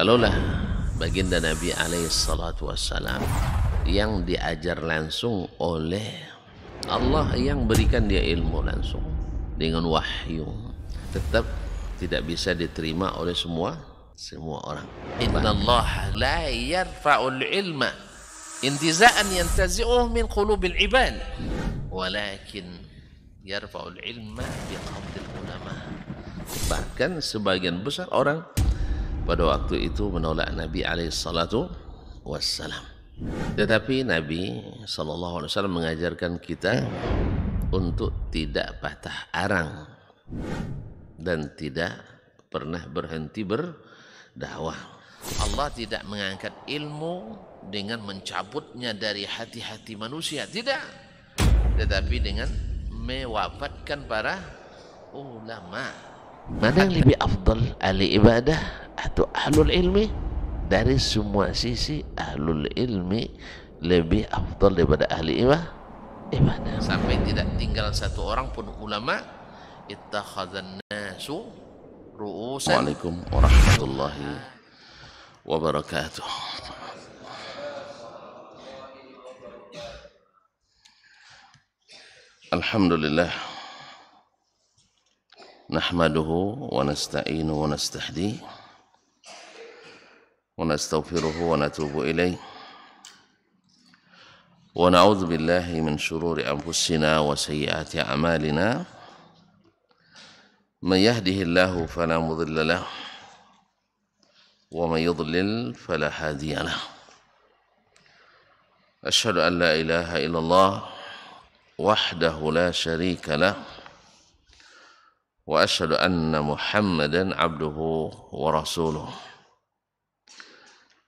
Kalaulah baginda Nabi alaihissalatu wassalam yang diajar langsung oleh Allah, yang berikan dia ilmu langsung dengan wahyu, tetap tidak bisa diterima oleh semua orang. Innallaha la yarfa'ul ilma intiza'an yantazi'uhu min qulubil ibad, walakin yarfa'ul ilma biqabdil ulama. Bahkan sebagian besar orang pada waktu itu menolak Nabi alaihissalatu wassalam. Tetapi Nabi sallallahu alaihi wasallam mengajarkan kita untuk tidak patah arang dan tidak pernah berhenti berdakwah. Allah tidak mengangkat ilmu dengan mencabutnya dari hati-hati manusia, tidak. Tetapi dengan mewafatkan para ulama. Mana yang lebih afdal, ahli ibadah atau ahlul ilmi? Dari semua sisi ahlul ilmi lebih afdal daripada ahli ibadah. Sampai tidak tinggal satu orang pun ulama. Ittakhadhan nasu ru'usan. Waalaikumsalam warahmatullahi wabarakatuh. Alhamdulillah, nahmaduhu wa nasta'inuhu wa nastahdi wa nastaghfiruhu wa natubu ilaih wa na'udzu billahi min shururi anfusina wa sayyiati a'malina. Man yahdihillahu fala mudilla lahu wa man yudlil fala hadiya lahu. Asyhadu an la ilaha illallah wahdahu la syarika lahu wa asyhadu anna Muhammadan abduhu wa rasuluh.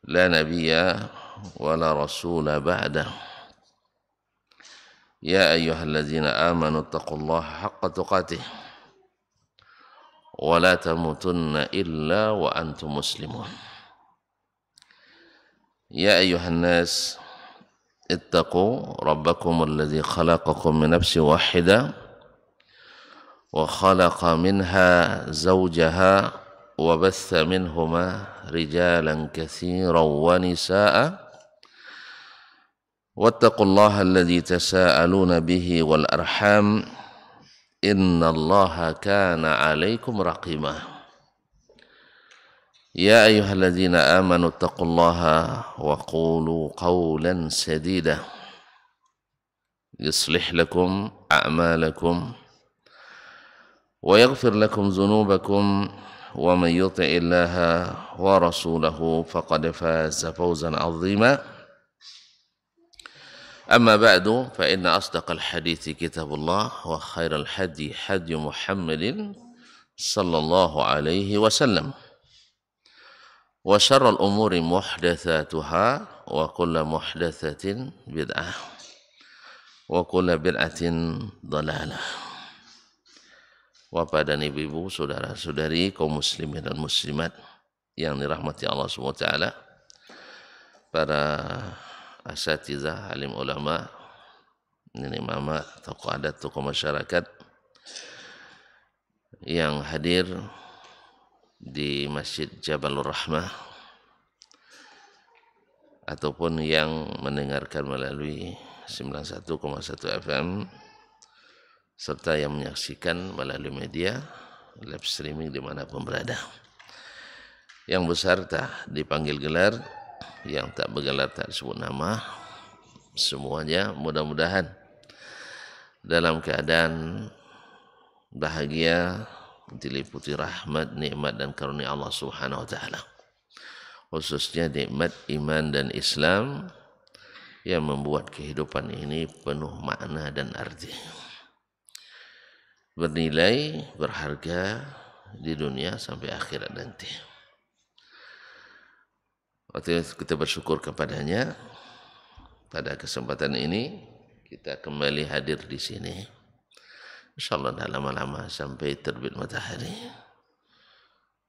La nabiyya wa la rasula ba'dah. Ya ayyuhalladzina amanu taqullaha haqqa tuqatih wa la tamutunna illa wa antum muslimun. Ya ayyuhan nas ittaqu rabbakum alladzi khalaqakum min nafsin wahidah wa khalaqa minha zawjaha wa batha minhuma rijalan katsiran wa nisaa wattaqullaha alladzi tasaaluna bihi wal arham innallaha kana 'alaikum raqiba. Ya ayyuhalladzina amanu taqullaha wa qulu qawlan sadida yuslih lakum a'malakum wa yaghfir lakum dhunubakum wa man yuti'illaha wa rasulahu faqad faza fawzan 'azima. Amma ba'du, fa inna asdaqal hadithi kitabullah wa khairal hadi hadi Muhammadin sallallahu alaihi wasallam wa syarrul umuri muhdatsatuha wa kullu muhdatsatin bid'ah wa kullu bid'atin dhalalah. Bapak dan ibu-ibu, saudara-saudari kaum muslimin dan muslimat yang dirahmati Allah SWT, para asatizah, alim ulama, nenek mama, tokoh adat, tokoh masyarakat yang hadir di Masjid Jabalur Rahmah ataupun yang mendengarkan melalui 91,1 FM serta yang menyaksikan melalui media live streaming dimanapun berada. Yang beserta dipanggil gelar, yang tak bergelar tak disebut nama, semuanya mudah-mudahan dalam keadaan bahagia, diliputi rahmat, nikmat dan karunia Allah Subhanahu wa taala. Khususnya nikmat iman dan Islam yang membuat kehidupan ini penuh makna dan arti. Bernilai, berharga di dunia sampai akhirat nanti. Waktu kita bersyukur kepadanya, pada kesempatan ini kita kembali hadir di sini. InsyaAllah tak lama-lama sampai terbit matahari.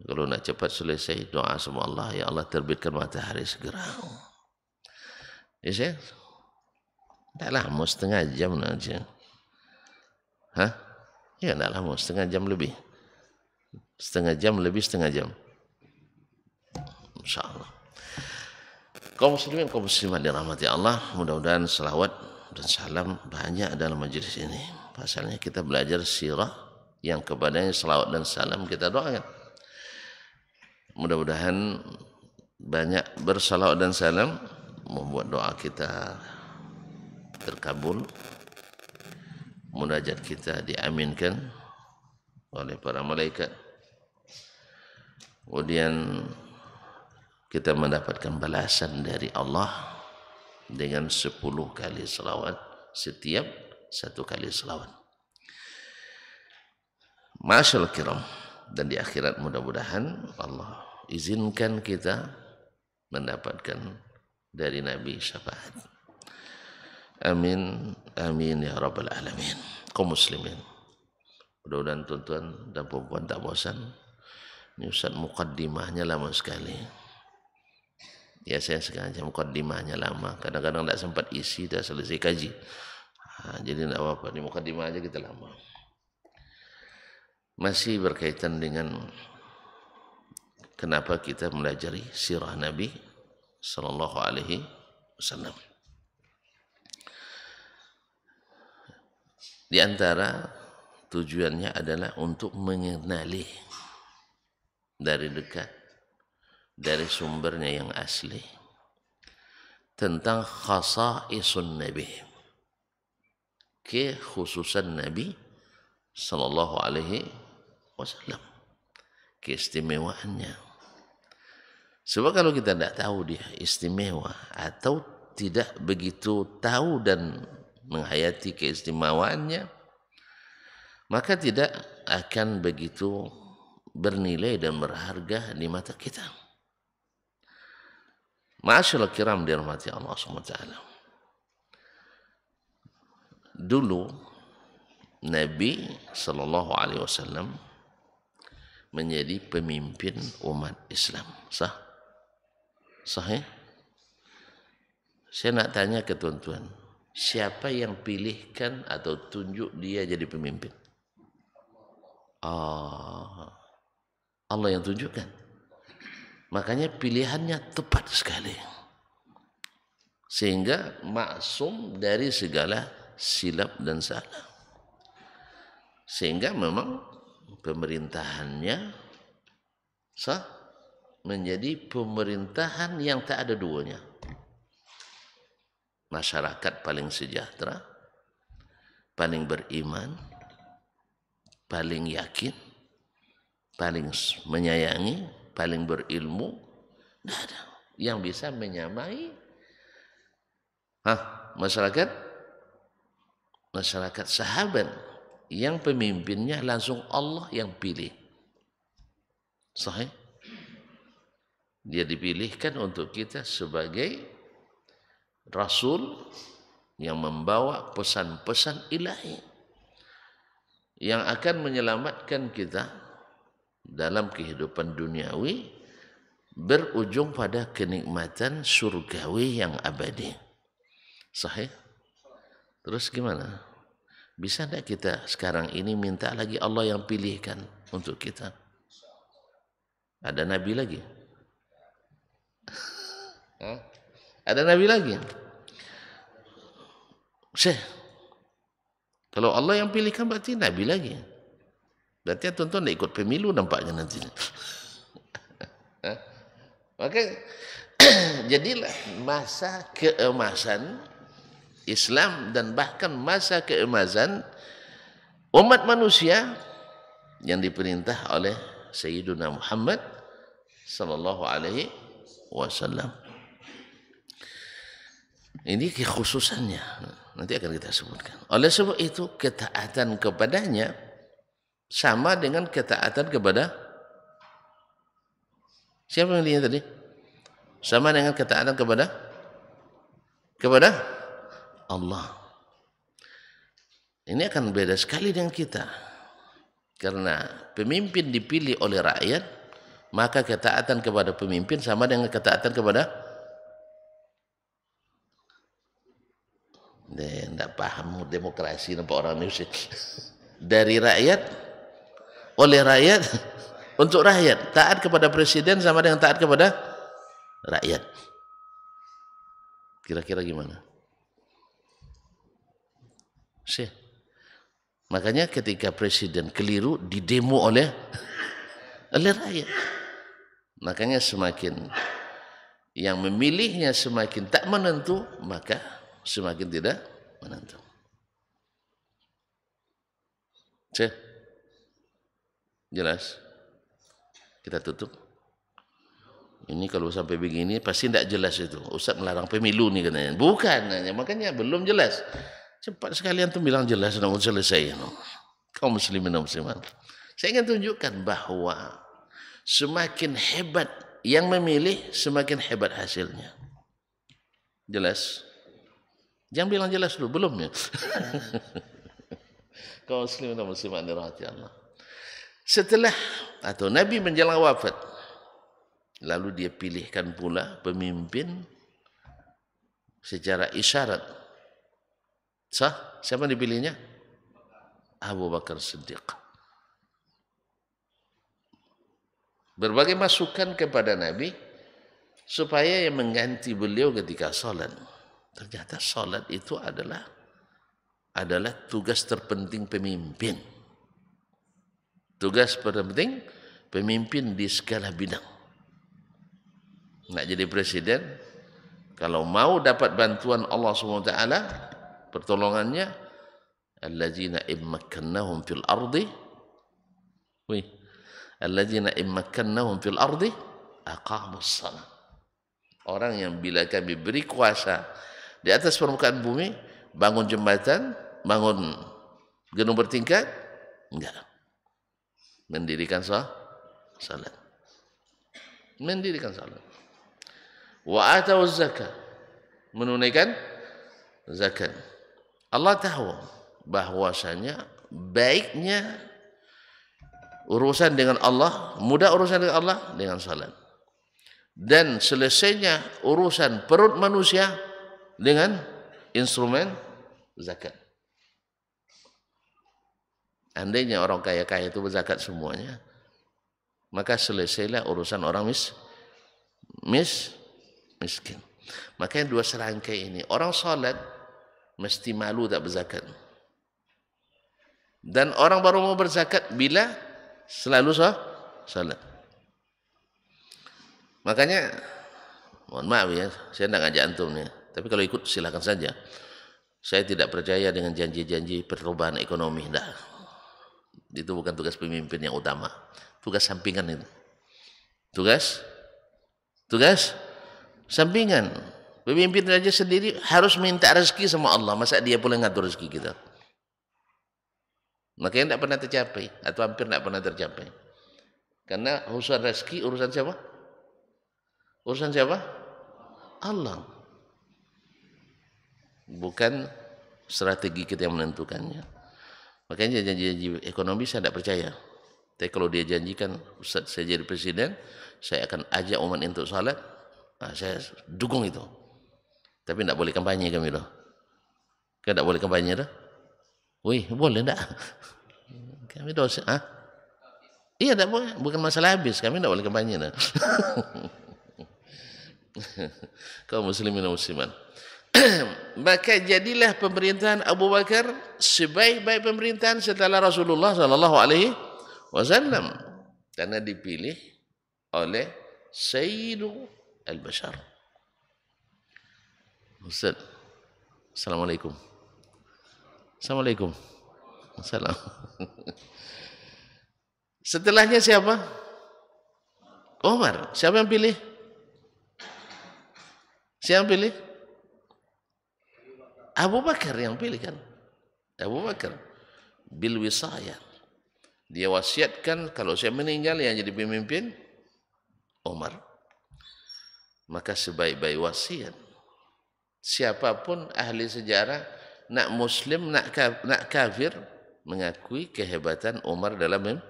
Kalau nak cepat selesai, doa sama Allah, ya Allah terbitkan matahari segera. Ya saya? Tak lama, setengah jam aja. Hah? Ya tak lama, setengah jam lebih. Setengah jam lebih setengah jam. insyaallah. Kaum muslimin, kaum muslimat dirahmati Allah, mudah-mudahan selawat dan salam banyak dalam majelis ini. Pasalnya kita belajar sirah yang kepadanya selawat dan salam kita doakan. Mudah-mudahan banyak bersalawat dan salam membuat doa kita terkabul, munajat kita diaminkan oleh para malaikat. Kemudian kita mendapatkan balasan dari Allah dengan 10 kali selawat setiap 1 kali selawat. Masyaallah kiram, dan di akhirat mudah-mudahan Allah izinkan kita mendapatkan dari Nabi syafaat. Amin, amin ya rabbal alamin. Kaum muslimin, mudah-mudahan tuan-tuan dan perempuan tak bosan. Ini Ustaz mukaddimahnya lama sekali. Ya saya sengaja mukaddimahnya lama. Kadang-kadang tak sempat isi, dah selesai kaji. Jadi tak apa-apa, ini mukaddimah aja kita lama. Masih berkaitan dengan kenapa kita melajari sirah Nabi sallallahu alaihi wasallam. Di antara tujuannya adalah untuk mengenali dari dekat, dari sumbernya yang asli, tentang khasaisun Nabi, kekhususan Nabi sallallahu alaihi wasallam, keistimewaannya. Sebab kalau kita tidak tahu dia istimewa atau tidak begitu tahu dan menghayati keistimewaannya, maka tidak akan begitu bernilai dan berharga di mata kita. Ma'asyiral kiram dirahmati Allah SWT. Dulu Nabi sallallahu alaihi wasallam menjadi pemimpin umat Islam. Sahih? Saya nak tanya ke tuan-tuan, siapa yang pilihkan atau tunjuk dia jadi pemimpin? Allah yang tunjukkan. Makanya pilihannya tepat sekali. Sehingga maksum dari segala silap dan salah. Sehingga memang pemerintahannya menjadi pemerintahan yang tak ada duanya. Masyarakat paling sejahtera, paling beriman, paling yakin, paling menyayangi, paling berilmu. Tidak ada yang bisa menyamai masyarakat sahabat yang pemimpinnya langsung Allah yang pilih. Sahih? Dia dipilihkan untuk kita sebagai Rasul yang membawa pesan-pesan ilahi yang akan menyelamatkan kita dalam kehidupan duniawi berujung pada kenikmatan surgawi yang abadi. Sahih? Terus gimana? Bisa tidak kita sekarang ini minta lagi Allah yang pilihkan untuk kita? Ada Nabi lagi? Ada Nabi lagi? Kalau Allah yang pilihkan berarti Nabi lagi. Berarti tuan-tuan tidak ikut pemilu nampaknya nanti. Maka jadilah masa keemasan Islam dan bahkan masa keemasan umat manusia yang diperintah oleh Sayyiduna Muhammad sallallahu alaihi wasallam. Ini kekhususannya, nanti akan kita sebutkan. Oleh sebab itu ketaatan kepadanya sama dengan ketaatan kepada siapa yang lihat tadi? Sama dengan ketaatan kepada Allah. Ini akan beda sekali dengan kita. Karena pemimpin dipilih oleh rakyat, maka ketaatan kepada pemimpin sama dengan ketaatan kepada tidak paham demokrasi nampak orang Indonesia. Dari rakyat, oleh rakyat, untuk rakyat. Taat kepada presiden sama dengan taat kepada rakyat. Kira-kira gimana? Syekh. Makanya ketika presiden keliru didemo oleh rakyat. Makanya semakin yang memilihnya semakin tak menentu, maka semakin tidak menentu. Syekh. Jelas? Kita tutup. Ini kalau sampai begini pasti tidak jelas itu. Ustaz melarang pemilu nih katanya. Bukan, makanya belum jelas. Cepat sekalian tuh bilang jelas, namun selesai. Kaum muslimin dan muslimat. Saya ingin tunjukkan bahwa semakin hebat yang memilih, semakin hebat hasilnya. Jelas? Jangan bilang jelas dulu, belum ya? Kaum muslimin dan muslimat dirahmati Allah. Setelah atau Nabi menjelang wafat, lalu dia pilihkan pula pemimpin secara isyarat. Sah? Siapa dipilihnya? Abu Bakar Siddiq. Berbagai masukan kepada Nabi supaya yang mengganti beliau ketika salat. Ternyata salat itu adalah tugas terpenting pemimpin. Tugas terpenting pemimpin di segala bidang. Nak jadi presiden, kalau mau dapat bantuan Allah SWT, pertolongannya, alladzina immakkannahum fil ardi, alladzina immakkannahum fil ardi aqamus shalah. Orang yang bila kami beri kuasa di atas permukaan bumi, bangun jembatan, bangun gedung bertingkat, enggak. Mendirikan salat. Mendirikan salat. Wa atau zakat, menunaikan zakat. Allah tahu bahwasanya baiknya urusan dengan Allah, mudah urusan dengan Allah dengan salat. Dan selesainya urusan perut manusia dengan instrumen zakat. Andainya orang kaya-kaya itu berzakat semuanya, maka selesailah urusan orang miskin. Makanya dua serangkai ini, orang salat mesti malu tak berzakat. Dan orang baru mau berzakat bila selalu salat. Makanya, mohon maaf ya, saya tidak ngajak antum nih. Tapi kalau ikut silakan saja. Saya tidak percaya dengan janji-janji perubahan ekonomi. Tidak. Itu bukan tugas pemimpin yang utama. Tugas sampingan itu. Tugas sampingan. Pemimpin raja sendiri harus minta rezeki sama Allah. Masa dia boleh ngatur rezeki kita? Makanya tidak pernah tercapai. Atau hampir tidak pernah tercapai. Karena urusan rezeki, urusan siapa? Urusan siapa? Allah. Bukan strategi kita yang menentukannya. Makanya janji-janji ekonomi saya tidak percaya. Tapi kalau dia janjikan, Ustaz saya jadi presiden, saya akan ajak umat untuk salat, saya dukung itu. Tapi tidak boleh kampanye kami loh. Kan tidak boleh kampanye dah? Wih, boleh tak? Kami dosa. Iya tidak boleh. Bukan masalah habis. Kami tidak boleh kampanye dah. Kaum muslimin dan muslimat. Maka jadilah pemerintahan Abu Bakar sebaik-baik pemerintahan setelah Rasulullah sallallahu alaihi wasallam, karena dipilih oleh Sayyidu al-Bashar. Ustaz, assalamualaikum. Assalamualaikum. Assalam. Setelahnya siapa? Umar. Siapa yang pilih? Siapa yang pilih? Abu Bakar yang pilih kan. Abu Bakar bil wisayah. Dia wasiatkan kalau saya meninggal yang jadi pemimpin Umar. Maka sebaik-baik wasiat, siapapun ahli sejarah, nak muslim nak kafir, mengakui kehebatan Umar dalam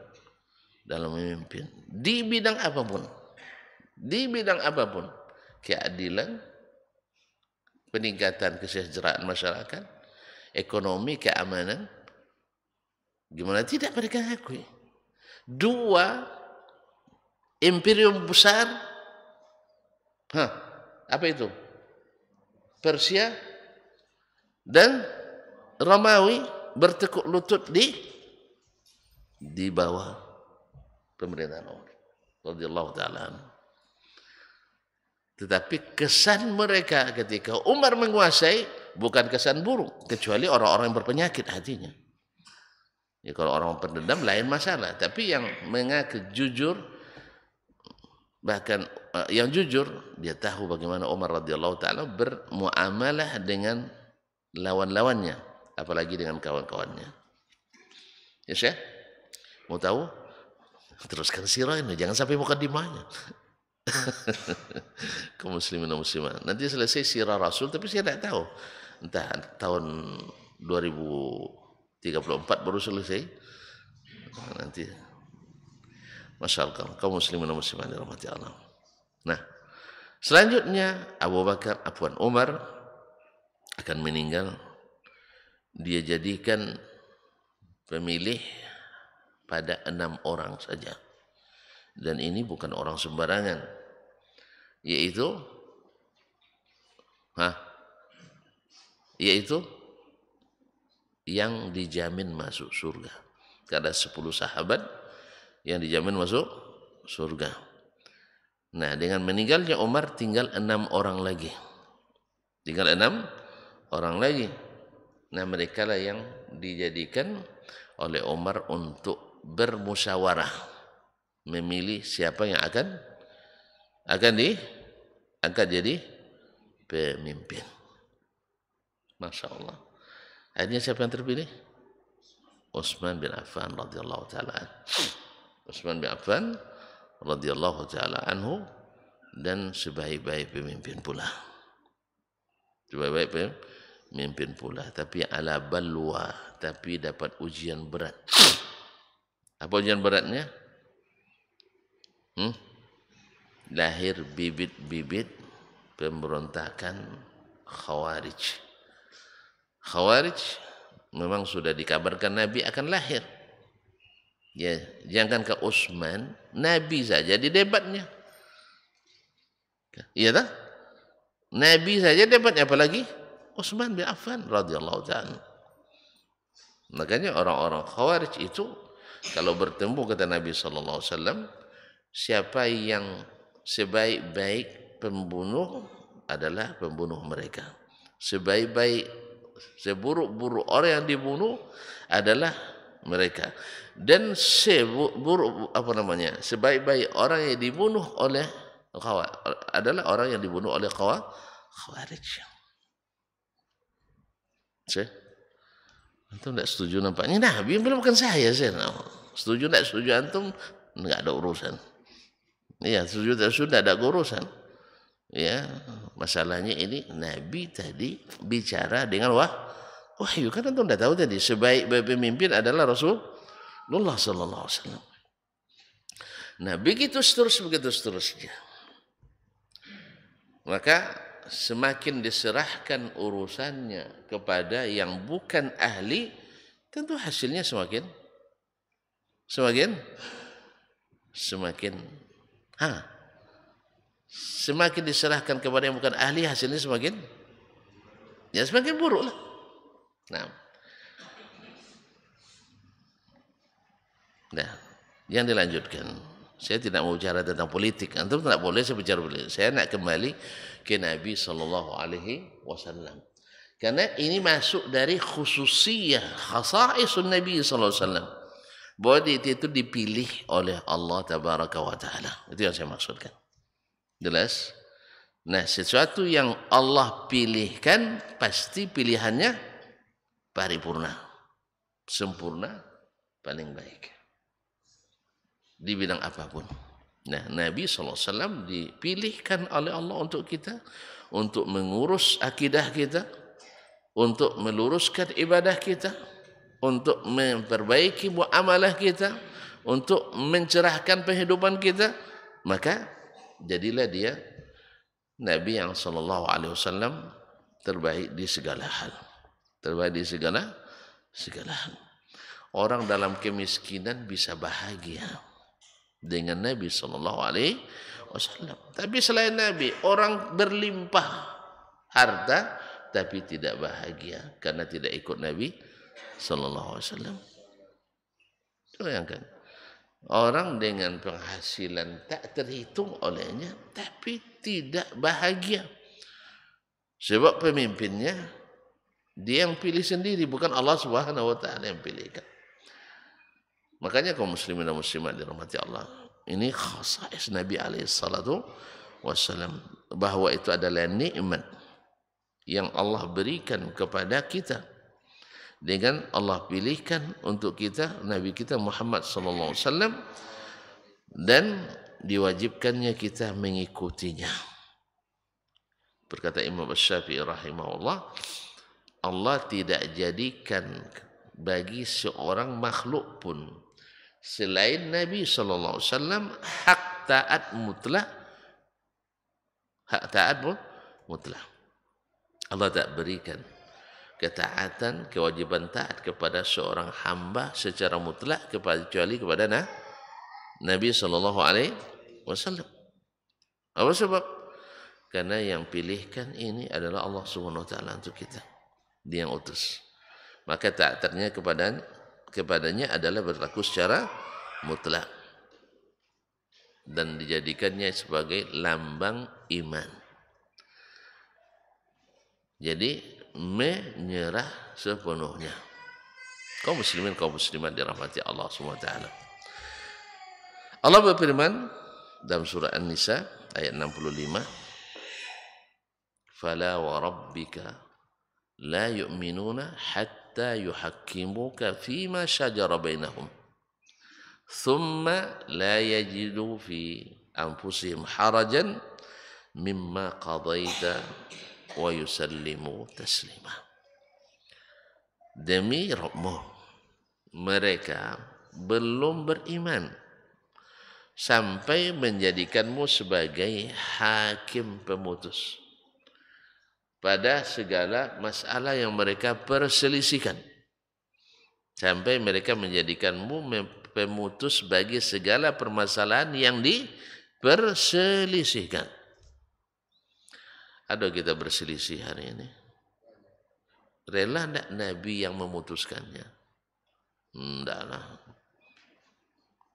memimpin di bidang apapun. Di bidang apapun. Keadilan, peningkatan kesejahteraan masyarakat, ekonomi, keamanan, gimana tidak mereka akui. Dua imperium besar Hah, apa itu? Persia dan Romawi bertekuk lutut di bawah pemerintahan Umar radhiyallahu taala anhu. Tetapi kesan mereka ketika Umar menguasai bukan kesan buruk, kecuali orang-orang yang berpenyakit hatinya. Ya, kalau orang pendendam lain masalah, tapi yang mengaku jujur, bahkan yang jujur, dia tahu bagaimana Umar radhiyallahu taala bermuamalah dengan lawan-lawannya, apalagi dengan kawan-kawannya. Ya, Syekh? Mau tahu? Teruskan sirah ini, jangan sampai mukadimahnya. Kaum muslimin dan muslimat. Nanti selesai sirah Rasul, tapi saya tidak tahu. Entah tahun 2034 baru selesai. Nanti, masya Allah, kaum muslimin dan muslimat dirahmati Allah. Nah, selanjutnya Umar akan meninggal. Dia jadikan pemilih pada 6 orang saja. Dan ini bukan orang sembarangan, yaitu yang dijamin masuk surga. Ada 10 sahabat yang dijamin masuk surga. Nah, dengan meninggalnya Umar tinggal 6 orang lagi. Tinggal 6 orang lagi. Nah, mereka lah yang dijadikan oleh Umar untuk bermusyawarah memilih siapa yang akan diangkat jadi pemimpin. Masya Allah. Akhirnya siapa yang terpilih? Utsman bin Affan radhiyallahu taala. Utsman bin Affan radhiyallahu taala anhu, dan sebaik-baik pemimpin pula. Sebaik-baik pemimpin pula, tapi ala balwa, tapi dapat ujian berat. Apa ujian beratnya? Lahir bibit-bibit pemberontakan Khawarij. Khawarij memang sudah dikabarkan Nabi akan lahir. Ya, jangan ke Utsman, Nabi saja di debatnya. Iya tak? Nabi saja debatnya, apalagi Utsman bin Affan radhiyallahu ta'ala. Makanya orang-orang Khawarij itu kalau bertemu kata Nabi sallallahu alaihi wasallam, siapa yang sebaik-baik pembunuh adalah pembunuh mereka. Seburuk-buruk orang yang dibunuh adalah mereka. Dan sebaik-baik orang yang dibunuh oleh adalah orang yang dibunuh oleh Khawarij. Antum tidak setuju nampaknya? Nabi belum, bukan saya. Setuju tidak setuju antum enggak ada urusan. Ya, sudah ada urusan. Ya, masalahnya ini Nabi tadi bicara dengan wahyu, kan antum sudah tahu tadi sebaik pemimpin adalah Rasulullah sallallahu alaihi wasallam. Nah, begitu seterusnya. Maka semakin diserahkan urusannya kepada yang bukan ahli, tentu hasilnya semakin diserahkan kepada yang bukan ahli, hasilnya semakin buruk lah. Nah, yang dilanjutkan. Saya tidak mau bicara tentang politik. Antum tidak boleh saya bicara politik. Saya nak kembali ke Nabi sallallahu alaihi wasallam. Karena ini masuk dari khususiyah, khasaisun Nabi sallallahu alaihi wasallam. Bahwa dia itu dipilih oleh Allah tabaraka wa taala. Itu yang saya maksudkan. Jelas? Nah, sesuatu yang Allah pilihkan pasti pilihannya paripurna, sempurna, paling baik di bidang apapun. Nah, Nabi SAW dipilihkan oleh Allah untuk kita, untuk mengurus akidah kita, untuk meluruskan ibadah kita, untuk memperbaiki muamalah kita, untuk mencerahkan kehidupan kita. Maka jadilah dia Nabi yang sallallahu alaihi wasallam terbaik di segala hal. Terbaik di segala hal. Orang dalam kemiskinan bisa bahagia dengan Nabi sallallahu alaihi wasallam. Tapi selain Nabi, orang berlimpah harta tapi tidak bahagia karena tidak ikut Nabi sallallahu alaihi wasallam. Bayangkan, orang dengan penghasilan tak terhitung olehnya tapi tidak bahagia. Sebab pemimpinnya dia yang pilih sendiri, bukan Allah Subhanahu wa taala yang pilihkan. Makanya kaum muslimin dan muslimat dirahmati Allah, ini khasais Nabi alaihi salatu wasallam, bahwa itu adalah nikmat yang Allah berikan kepada kita dengan Allah pilihkan untuk kita Nabi kita Muhammad sallallahu alaihi wasallam dan diwajibkannya kita mengikutinya. Berkata Imam Asy-Syafi'i rahimahullah, Allah tidak jadikan bagi seorang makhluk pun selain Nabi sallallahu alaihi wasallam hak taat mutlak, hak taat mutlak. Allah tak berikan ketaatan, kewajiban taat kepada seorang hamba secara mutlak kecuali kepada Nabi sallallahu alaihi wasallam. Apa sebab? Karena yang pilihkan ini adalah Allah Subhanahu wa taala untuk kita. Dia yang utus. Maka taatnya kepadanya adalah berlaku secara mutlak dan dijadikannya sebagai lambang iman. Jadi menyerah sepenuhnya. Kaum muslimin, kaum muslimat dirahmati Allah Subhanahu wa taala. Allah berfirman dalam surah An-Nisa ayat 65, "Fala wa rabbika la yu'minuna hatta yuhakkimuka fima shajara bainahum thumma la yajidu fi anfusihim harajan mimma qadaita wa yusallimu taslima." Demi Rabbmu, mereka belum beriman sampai menjadikanmu sebagai hakim pemutus pada segala masalah yang mereka perselisihkan, sampai mereka menjadikanmu pemutus bagi segala permasalahan yang diperselisihkan. Ada kita berselisih hari ini, rela tidak Nabi yang memutuskannya? Tidaklah.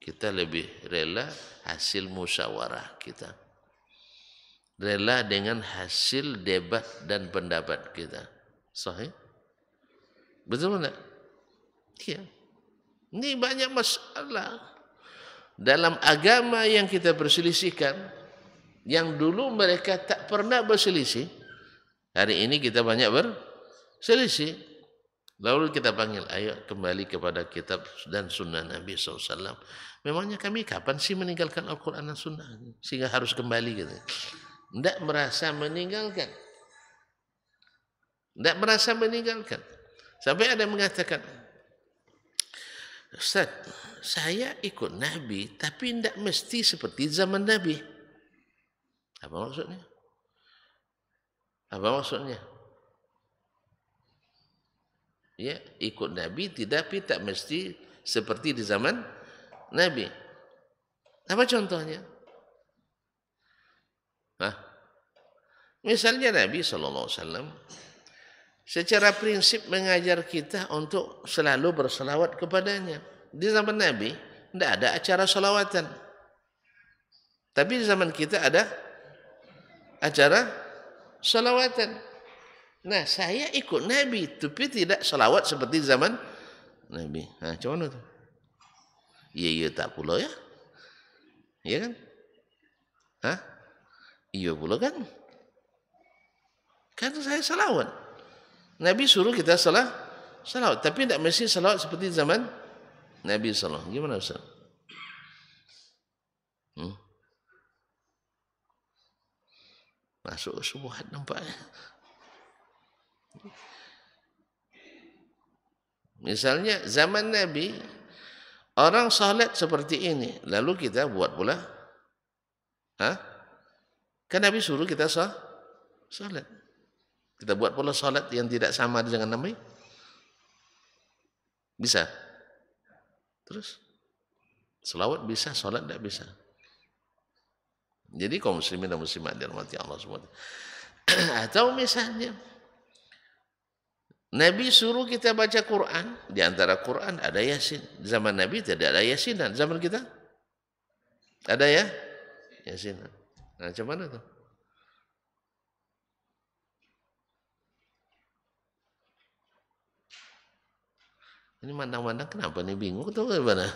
Kita lebih rela hasil musyawarah kita, rela dengan hasil debat dan pendapat kita. Sahih? Betul tak? Iya. Ini banyak masalah dalam agama yang kita perselisihkan, yang dulu mereka tak pernah berselisih. Hari ini kita banyak berselisih. Lalu kita panggil, ayo kembali kepada kitab dan sunnah Nabi SAW. Memangnya kami kapan sih meninggalkan Al-Quran dan sunnah sehingga harus kembali gitu? Tidak merasa meninggalkan. Tidak merasa meninggalkan. Sampai ada yang mengatakan, Ustaz, saya ikut Nabi tapi tidak mesti seperti zaman Nabi. Apa maksudnya? Apa maksudnya? Ya, ikut Nabi tapi tak mesti seperti di zaman Nabi. Apa contohnya? Misalnya Nabi SAW secara prinsip mengajar kita untuk selalu berselawat kepadanya. Di zaman Nabi tidak ada acara selawatan. Tapi di zaman kita ada acara selawatan. Nah, saya ikut Nabi tapi tidak selawat seperti zaman Nabi. Macam mana tu? Iya tak pula ya? Iya kan? Iya pula kan? Kan saya selawat. Nabi suruh kita selawat, tapi tidak mesti selawat seperti zaman Nabi SAW. Gimana Ustaz? Masuk syubhat nampaknya. Misalnya zaman Nabi orang salat seperti ini, lalu kita buat pula, kan Nabi suruh kita salat. Kita buat pula salat yang tidak sama dengan Nabi. Bisa. Terus selawat bisa, salat tidak bisa. Jadi kaum muslimin dan muslimat dirahmati Allah SWT. Atau misalnya Nabi suruh kita baca Quran, di antara Quran ada Yasin. Zaman Nabi tidak ada Yasinan, zaman kita ada ya Yasinan. Nah, macam mana tuh? Ini mandang-mandang kenapa nih bingung atau bagaimana?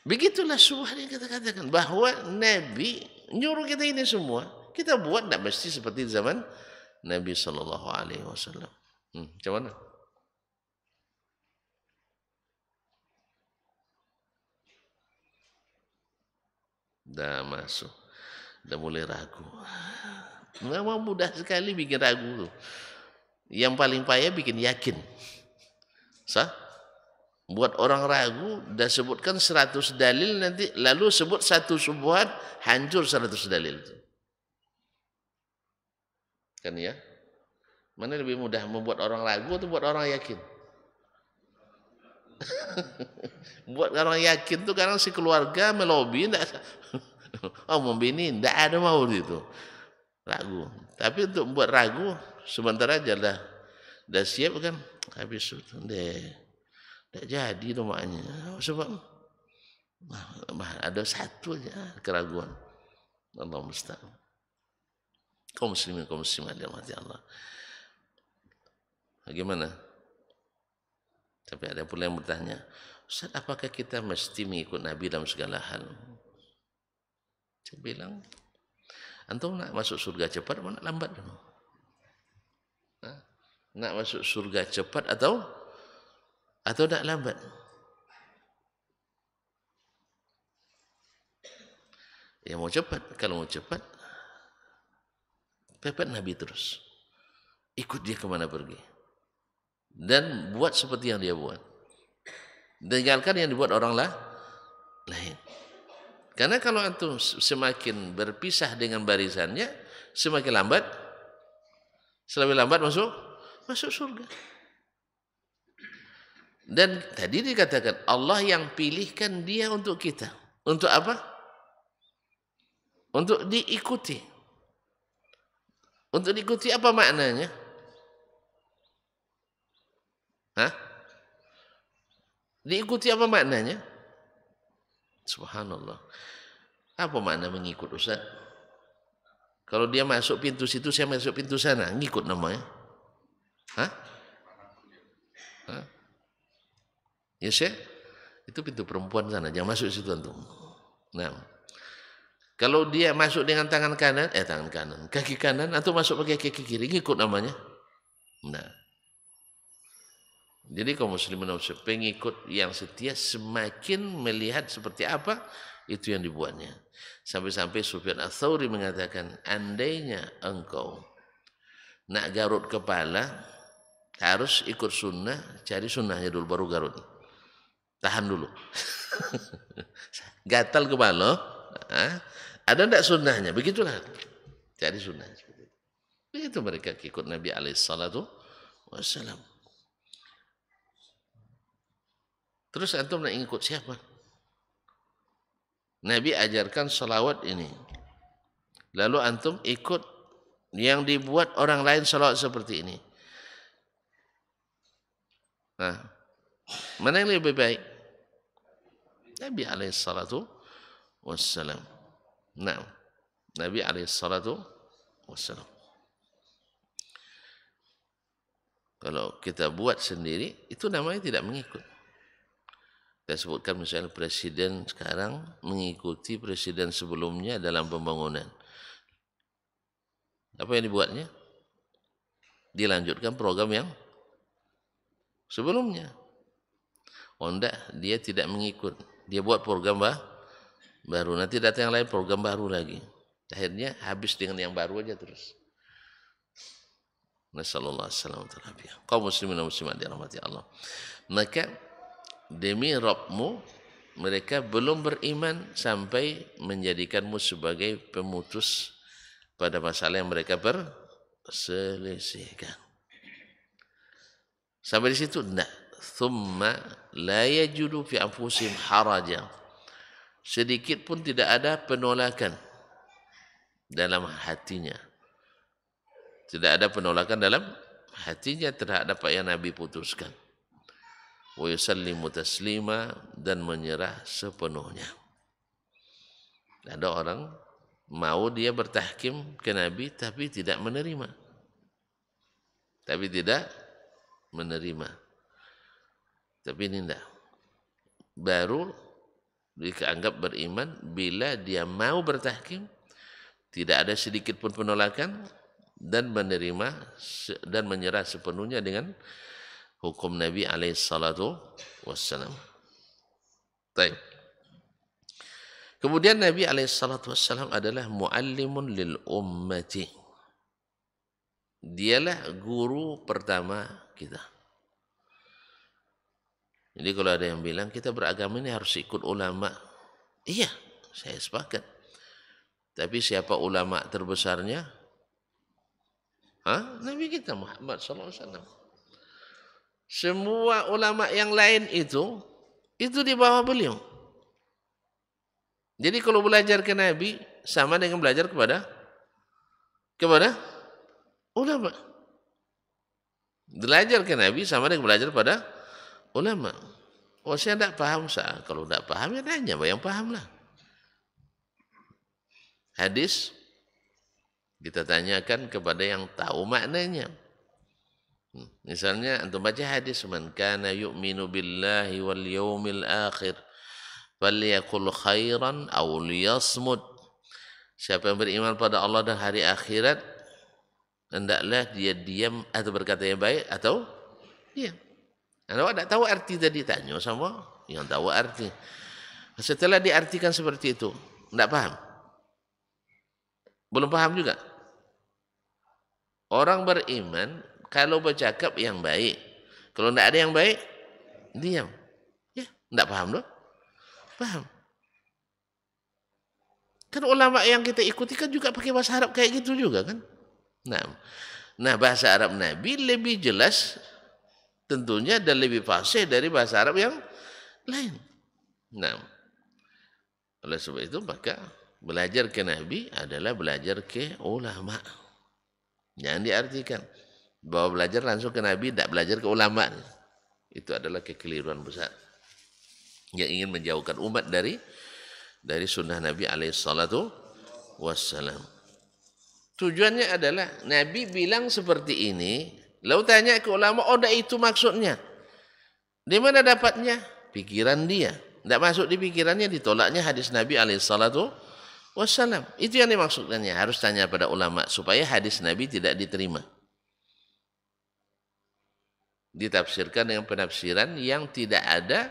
Begitulah subhan yang kita katakan bahwa Nabi nyuruh kita ini semua kita buat, tidak mesti seperti zaman Nabi Sallallahu Alaihi Wasallam. Macam mana? Dah masuk, dah mulai ragu. Memang mudah sekali bikin ragu. Yang paling payah bikin yakin. Sah? Buat orang ragu, dah sebutkan 100 dalil nanti, lalu sebut satu syubhat, hancur 100 dalil itu. Kan ya? Mana lebih mudah membuat orang ragu atau buat orang yakin? Buat orang yakin tuh kadang si keluarga melobi, oh membini, tidak ada mau itu. Ragu. Tapi untuk membuat ragu, sebentar aja lah. Dah siap kan? Habis itu deh. Tak jadi tu maknya. Sebab ada satu aja keraguan. Allah musta'an. Kaum muslimin, kaum muslimat dirahmati Allah. Bagaimana? Tapi ada pula yang bertanya, Ustaz, apakah kita mesti mengikut Nabi dalam segala hal? Saya bilang, antum nak masuk surga cepat atau nak lambat dulu? Nak masuk surga cepat atau nak lambat? Ya mau cepat. Kalau mau cepat, pepet Nabi terus. Ikut dia kemana pergi. Dan buat seperti yang dia buat. Tinggalkan yang dibuat orang lain. Karena kalau antum semakin berpisah dengan barisannya, semakin lambat, semakin lambat masuk surga. Dan tadi dikatakan Allah yang pilihkan dia untuk kita. Untuk apa? Untuk diikuti. Untuk diikuti apa maknanya? Diikuti apa maknanya? Subhanallah. Apa makna mengikut Ustaz? Kalau dia masuk pintu situ, saya masuk pintu sana, ngikut namanya. Ya Syekh, itu pintu perempuan sana, jangan masuk situ antum. Nah, kalau dia masuk dengan tangan kanan, kaki kanan, atau masuk pakai kaki kiri, ngikut namanya. Nah, jadi kaum muslimin dan muslimat pengikut yang setia semakin melihat seperti apa itu yang dibuatnya. Sampai-sampai Sufyan Ats-Tsauri mengatakan, andainya engkau nak garut kepala, harus ikut sunnah, cari sunnahnya dulu baru garut. Tahan dulu. Gatal kepala, ada tidak sunnahnya? Begitulah. Cari sunnah. Begitu mereka ikut Nabi alaihissalatu wassalam. Terus antum nak ikut siapa? Nabi ajarkan salawat ini. Lalu antum ikut yang dibuat orang lain salawat seperti ini. Nah, mana yang lebih baik? Nabi alaihissalatu wassalam. Nah, Nabi alaihissalatu wassalam. Kalau kita buat sendiri, itu namanya tidak mengikut. Kita sebutkan misalnya presiden sekarang mengikuti presiden sebelumnya dalam pembangunan. Apa yang dibuatnya? Dilanjutkan program yang sebelumnya. Oh enggak, dia tidak mengikut. Dia buat program baru. Nanti datang yang lain program baru lagi. Akhirnya habis dengan yang baru aja terus. Nasallallahu alaihi wasallam. Kaum muslimin dan muslimat dirahmati Allah. Maka demi Rabbmu, mereka belum beriman sampai menjadikanmu sebagai pemutus pada masalah yang mereka perselisihkan. Sampai di situ, tidak. Thumma la yajudu fi anfusihim haraja. sedikit pun tidak ada penolakan dalam hatinya. Tidak ada penolakan dalam hatinya terhadap apa yang Nabi putuskan. Wa yusallimu taslima, dan menyerah sepenuhnya. Ada orang mau dia bertahkim ke Nabi tapi tidak menerima. Tapi ini tidak. Baru dianggap beriman bila dia mau bertahkim, tidak ada sedikit pun penolakan, dan menerima dan menyerah sepenuhnya dengan hukum Nabi alaihissalatu wassalam. Baik. Kemudian Nabi alaihissalatu wassalam adalah muallimun lil ummati. Dialah guru pertama kita. Jadi kalau ada yang bilang kita beragama ini harus ikut ulama. Iya, saya sepakat. Tapi siapa ulama terbesarnya? Nabi kita Muhammad sallallahu alaihi wasallam. Semua ulama yang lain itu di bawah beliau. Jadi kalau belajar ke Nabi sama dengan belajar kepada ulama. Belajar ke Nabi sama dengan belajar pada ulama. Oh, saya tidak paham sah. Kalau tidak paham ya tanya, yang paham lah. Hadis kita tanyakan kepada yang tahu maknanya. Misalnya antum baca hadis, man kana yu'minu billahi wal yawmil akhir falyakul khairan aw liyasmut. Siapa yang beriman pada Allah dan hari akhirat, hendaklah dia diam atau berkata yang baik atau diam. Anda tidak tahu arti tadi, tanya sama yang tahu arti. Setelah diartikan seperti itu, tidak paham. Belum paham juga. Orang beriman kalau bercakap yang baik. Kalau tidak ada yang baik, diam. Ya, tidak paham loh. Paham. Kan ulama yang kita ikuti kan juga pakai bahasa Arab kayak gitu juga kan. Nah, bahasa Arab Nabi lebih jelas tentunya dan lebih fasih dari bahasa Arab yang lain. Nah, oleh sebab itu maka belajar ke Nabi adalah belajar ke ulama. Jangan diartikan bahwa belajar langsung ke Nabi, tidak belajar ke ulama. Itu adalah kekeliruan besar yang ingin menjauhkan umat dari sunnah Nabi alaihissalatu wassalam. Tujuannya adalah Nabi bilang seperti ini, lalu tanya ke ulama, oh itu maksudnya. Di mana dapatnya? Pikiran dia. Tidak masuk di pikirannya, ditolaknya hadis Nabi alaihissalatu wassalam. Itu yang dimaksudkannya. Harus tanya pada ulama supaya hadis Nabi tidak diterima. Ditafsirkan dengan penafsiran yang tidak ada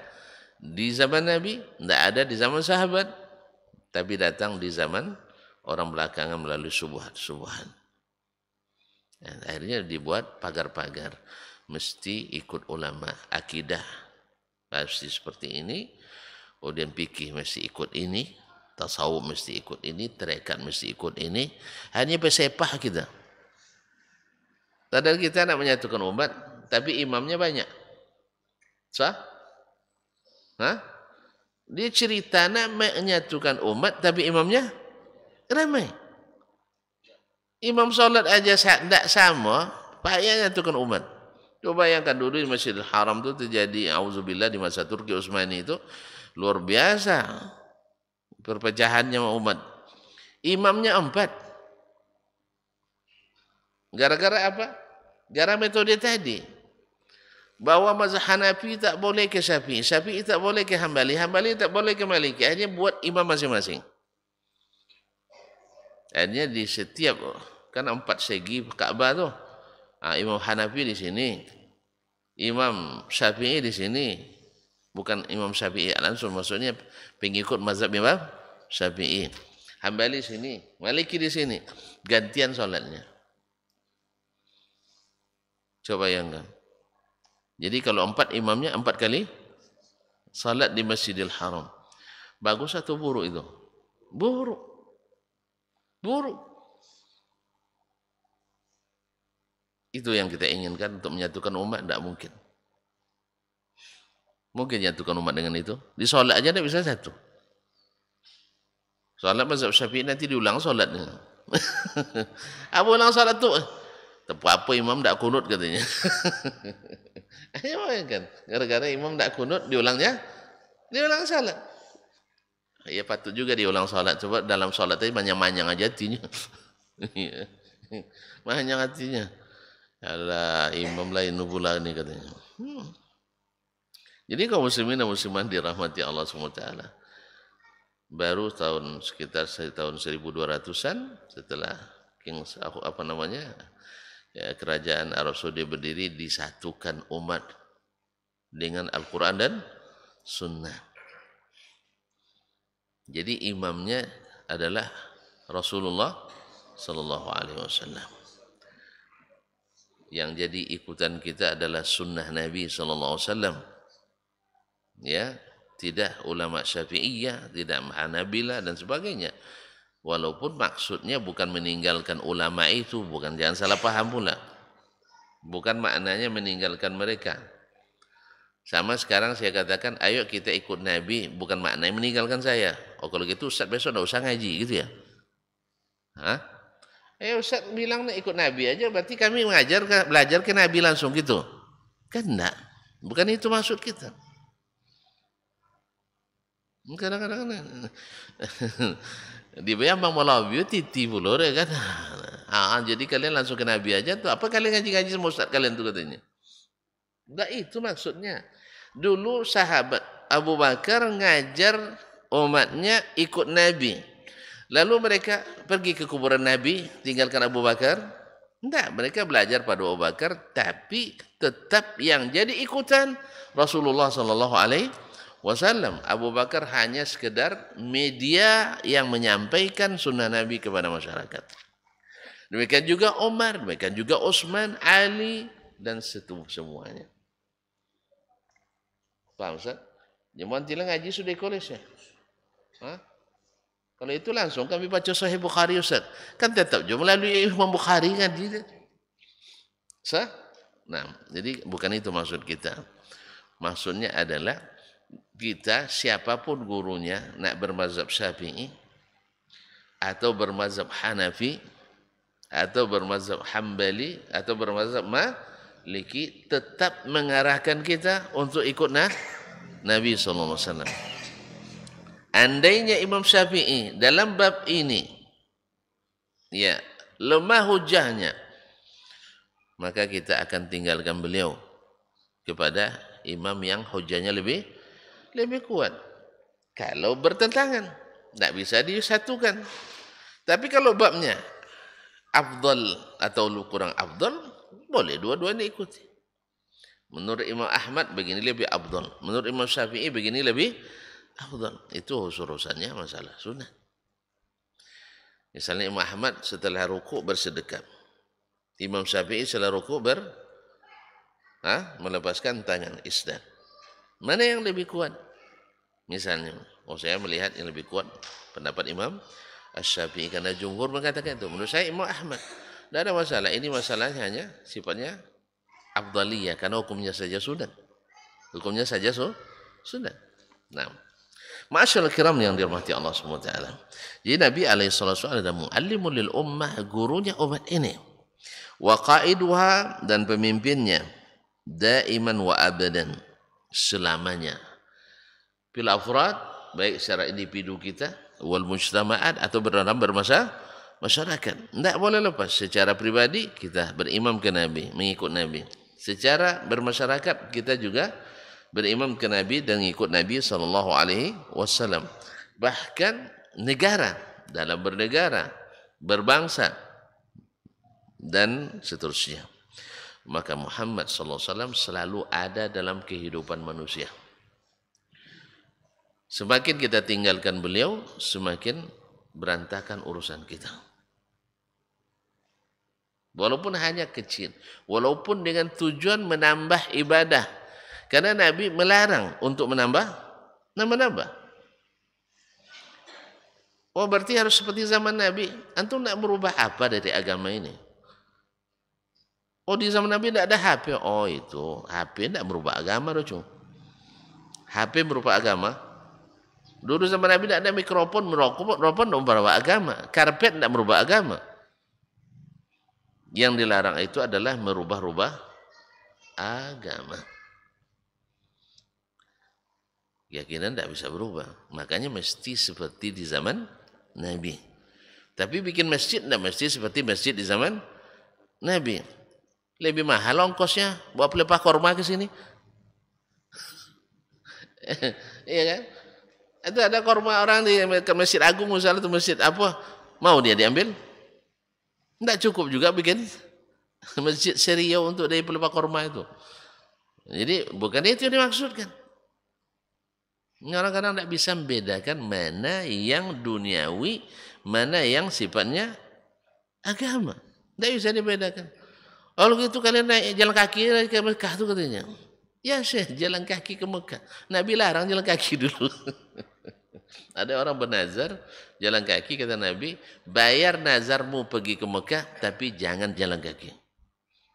di zaman Nabi, tidak ada di zaman sahabat, tapi datang di zaman orang belakangan melalui subuhan. Dan akhirnya dibuat pagar-pagar. Mesti ikut ulama. Akidah pasti seperti ini. Kemudian fikih mesti ikut ini. Tasawuf mesti ikut ini. Tarekat mesti ikut ini. Hanya pesepah kita. Padahal kita nak menyatukan umat, tapi imamnya banyak. Sah? Dia cerita nak menyatukan umat, tapi imamnya ramai. Imam solat aja tidak sama, payahnya nyatukan umat. Coba bayangkan dulu di Masjidil Haram itu terjadi, auzubillah, di masa Turki Utsmani itu luar biasa perpecahannya umat. Imamnya 4. Gara-gara apa? Gara metode tadi. Bahwa mazhab Hanafi tak boleh ke Syafi'i, Syafi'i tak boleh ke Hambali, Hambali tak boleh ke Maliki. Akhirnya buat imam masing-masing. Akhirnya di setiap, kan 4 segi Ka'bah tu. Imam Hanafi di sini, Imam Syafi'i di sini. Bukan Imam Syafi'i langsung, maksudnya pengikut mazhab Imam Syafi'i. Hambali sini, Maliki di sini. Gantian solatnya. Coba bayangkan. Jadi kalau 4 imamnya 4 kali salat di Masjidil Haram. Bagus atau buruk itu? Buruk. Itu yang kita inginkan untuk menyatukan umat, tidak mungkin. Mungkin menyatukan umat dengan itu. Di salat aja tidak bisa satu. Salat mazhab Syafi'i nanti diulang salatnya. Apa ulang salat tu? Apa imam tak kunut katanya. Ayo kan, gara-gara imam tak kunut diulang salat. Ya patut juga diulang salat. Coba dalam salat tadi manyang-manyang aja hatinya. Manyang hatinya. Alah, imam lain pula ni katanya. Jadi kaum muslimin dan muslimat dirahmati Allah SWT. Baru sekitar tahun 1200-an setelah kerajaan Arab Saudi berdiri, disatukan umat dengan Al-Quran dan Sunnah. Jadi imamnya adalah Rasulullah Sallallahu Alaihi Wasallam. Yang jadi ikutan kita adalah Sunnah Nabi Sallallahu Alaihi Wasallam. Ya, tidak ulama Syafi'iyah, tidak Hanabilah dan sebagainya. Walaupun maksudnya bukan meninggalkan ulama itu, bukan, jangan salah paham pula. Bukan maknanya meninggalkan mereka. Sama sekarang saya katakan, ayo kita ikut Nabi, bukan maknanya meninggalkan saya. Oh kalau gitu Ustaz besok tidak usah ngaji gitu ya. Hah? Ustaz bilang nak ikut Nabi aja, berarti kami belajar ke Nabi langsung gitu. Kan enggak. Bukan itu maksud kita. Kadang-kadang di bayang Bang Malawi titi pula kan. Jadi kalian langsung ke Nabi aja tuh. Apa kalian ngaji-ngaji sama Ustaz kalian tuh katanya? Enggak itu maksudnya. Dulu sahabat Abu Bakar ngajar umatnya ikut Nabi. Lalu mereka pergi ke kuburan Nabi, tinggalkan Abu Bakar. Enggak, mereka belajar pada Abu Bakar, tapi tetap yang jadi ikutan Rasulullah Sallallahu Alaihi Wasallam. Abu Bakar hanya sekedar media yang menyampaikan sunnah Nabi kepada masyarakat. Demikian juga Umar, demikian juga Utsman, Ali, dan semuanya. Paham Ustaz? Jangan tilang ngaji sudah kolej ya? Kalau itu langsung kami baca Sahih Bukhari Ustaz. Kan tetap juga melalui Imam Bukhari ngaji. Sah? Nah, jadi bukan itu maksud kita. Maksudnya adalah kita siapapun gurunya nak bermazhab Syafi'i atau bermazhab Hanafi atau bermazhab Hambali atau bermazhab Maliki tetap mengarahkan kita untuk ikut Nabi sallallahu alaihi wasallam. Andainya Imam Syafi'i dalam bab ini ya lemah hujahnya, maka kita akan tinggalkan beliau kepada imam yang hujahnya lebih kuat. Kalau bertentangan, tidak bisa disatukan. Tapi kalau babnya afdal atau kurang afdal, boleh dua-duanya ikuti. Menurut Imam Ahmad begini lebih afdal, menurut Imam Syafi'i begini lebih afdal. Itu urusannya masalah sunnah. Misalnya Imam Ahmad setelah rukuk bersedekap, Imam Syafi'i setelah rukuk melepaskan tangan isnad. Mana yang lebih kuat? Misalnya, saya melihat yang lebih kuat pendapat Imam Asy-Syafi'i karena jumhur mengatakan itu. Menurut saya Imam Ahmad. Tidak ada masalah. Ini masalahnya hanya sifatnya afdaliyah karena hukumnya saja sunnah. Hukumnya saja sunnah. Nah, ma'asyiral kiram yang dirahmati Allah SWT. Jadi Nabi SAW adalah mu'allimul lil ummah, gurunya umat ini. Wa qaiduha, dan pemimpinnya. Daiman wa abadan, selamanya. Fil afrad, baik secara individu kita, wal mujtama'at, atau dalam masyarakat. Tidak boleh lepas. Secara pribadi kita berimam ke Nabi, mengikut Nabi. Secara bermasyarakat kita juga berimam ke Nabi dan mengikut Nabi SAW. Bahkan negara, dalam bernegara, berbangsa, dan seterusnya. Maka Muhammad SAW selalu ada dalam kehidupan manusia. Semakin kita tinggalkan beliau, semakin berantakan urusan kita. Walaupun hanya kecil, walaupun dengan tujuan menambah ibadah. Karena Nabi melarang untuk menambah. Oh berarti harus seperti zaman Nabi. Antum nak merubah apa dari agama ini? Oh di zaman Nabi tidak ada HP. Oh itu HP tidak merubah agama. HP merubah agama. Dulu zaman Nabi tidak ada mikrofon, mikrofon tidak merubah agama. Karpet tidak merubah agama. Yang dilarang itu adalah merubah-rubah agama. Keyakinan tidak bisa berubah. Makanya mesti seperti di zaman Nabi. Tapi bikin masjid tidak mesti seperti masjid di zaman Nabi. Lebih mahal ongkosnya bawa pelepah korma ke sini. Iya kan? Itu ada korma orang di Masjid Agung misalnya, itu masjid apa, mau dia diambil? Tidak cukup juga bikin masjid serius untuk dari pelepah korma itu. Jadi bukan itu yang dimaksudkan. Orang kadang tidak bisa membedakan mana yang duniawi, mana yang sifatnya agama. Tidak bisa dibedakan. Kalau gitu kalian naik jalan kaki ke Mekah itu katanya. Ya Syekh, jalan kaki ke Mekah. Nabi larang jalan kaki dulu. Ada orang bernazar jalan kaki, kata Nabi, bayar nazarmu pergi ke Mekah, tapi jangan jalan kaki.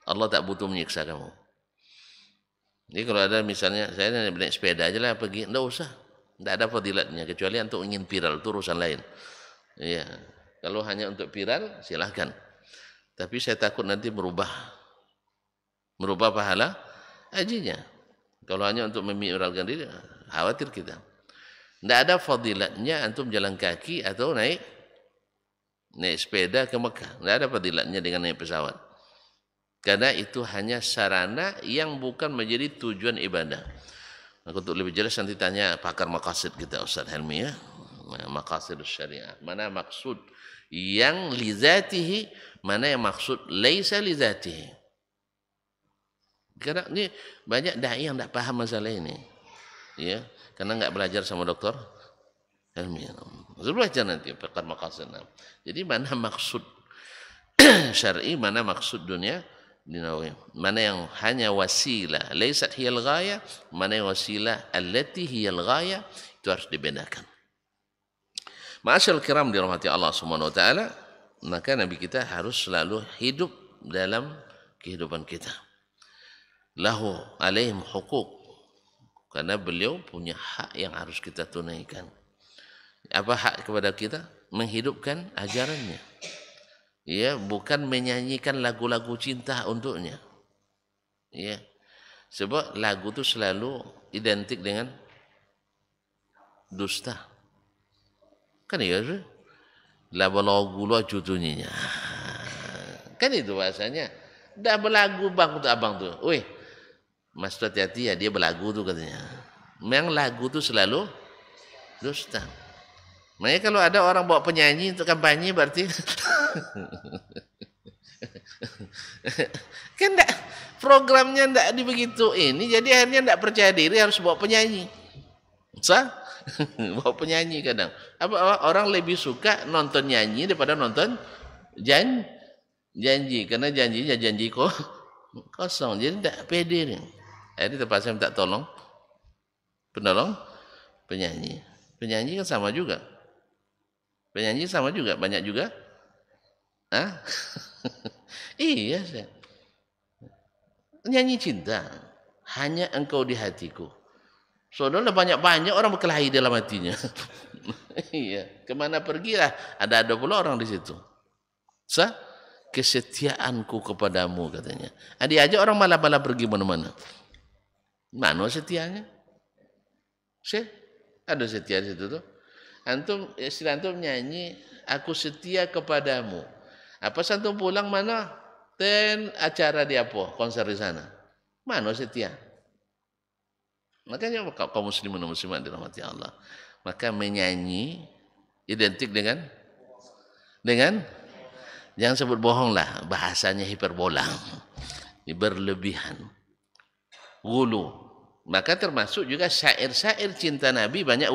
Allah tak butuh menyiksa kamu. Jadi kalau ada misalnya saya naik sepeda aja lah pergi, enggak usah. Enggak ada fadilatnya kecuali untuk ingin viral, itu urusan lain. Iya. Kalau hanya untuk viral silahkan. Tapi saya takut nanti merubah pahala hajinya. Kalau hanya untuk memiralkan diri, khawatir kita. Tidak ada fadilatnya antum jalan kaki atau naik sepeda ke Mekah. Tidak ada fadilatnya dengan naik pesawat. Karena itu hanya sarana yang bukan menjadi tujuan ibadah. Maka untuk lebih jelas nanti tanya pakar maqasid kita Ustaz Helmi ya. Maqasid syariah. Mana maksud yang lizatihi, mana yang maksud laisa lizatihi. Karena ini banyak dai yang tidak paham masalah ini. Ya, karena enggak belajar sama dokter Helmi. Harus belajar nanti pakar maqasid. Jadi mana maksud syar'i, mana maksud dunia dinawi, mana yang hanya wasilah laisat hiyal ghaya, mana yang wasilah allati hiyal ghaya, itu harus dibedakan. Ma'asyal kiram dirahmati Allah Subhanahu wa taala, maka nabi kita harus selalu hidup dalam kehidupan kita. Lahu alaihim hukuk, karena beliau punya hak yang harus kita tunaikan. Apa hak kepada kita? Menghidupkan ajarannya. Ya, bukan menyanyikan lagu-lagu cinta untuknya. Ya. Sebab lagu itu selalu identik dengan dusta. Kan ya, lagu lo cucunya. Kan itu bahasanya. Dah berlagu bang untuk abang tuh. Weh, Mas hati-hati ya, dia berlagu tuh katanya. Memang lagu tuh selalu dusta. Makanya kalau ada orang bawa penyanyi untuk kampanye berarti kan enggak, programnya enggak dibegitu ini, jadi akhirnya enggak percaya diri harus bawa penyanyi. Sah? Bawa penyanyi kadang. Apa orang lebih suka nonton nyanyi daripada nonton janji, karena janjinya janji kosong, jadi enggak pede nih. Jadi terpaksa minta tolong penolong penyanyi. Penyanyi kan sama juga. Penyanyi sama juga, banyak juga. Hah? Iya, saya. Nyanyi cinta, hanya engkau di hatiku. Saudara banyak-banyak orang berkelahi dalam hatinya. Iya, kemana pergilah ada pula orang di situ. Kesetiaanku kepadamu katanya. Diajak orang malah pergi mana-mana. Mana setianya? Ada setia di situ tuh. Antum istilah antum nyanyi aku setia kepadamu. Apa antum pulang mana? Acara di apa? Konser di sana. Mana setia? Makanya kaum muslimin dan muslimat dirahmati Allah. Maka menyanyi identik dengan jangan sebut bohong lah, bahasanya hiperbola. Berlebihan. Gulu. Maka termasuk juga syair-syair cinta Nabi banyak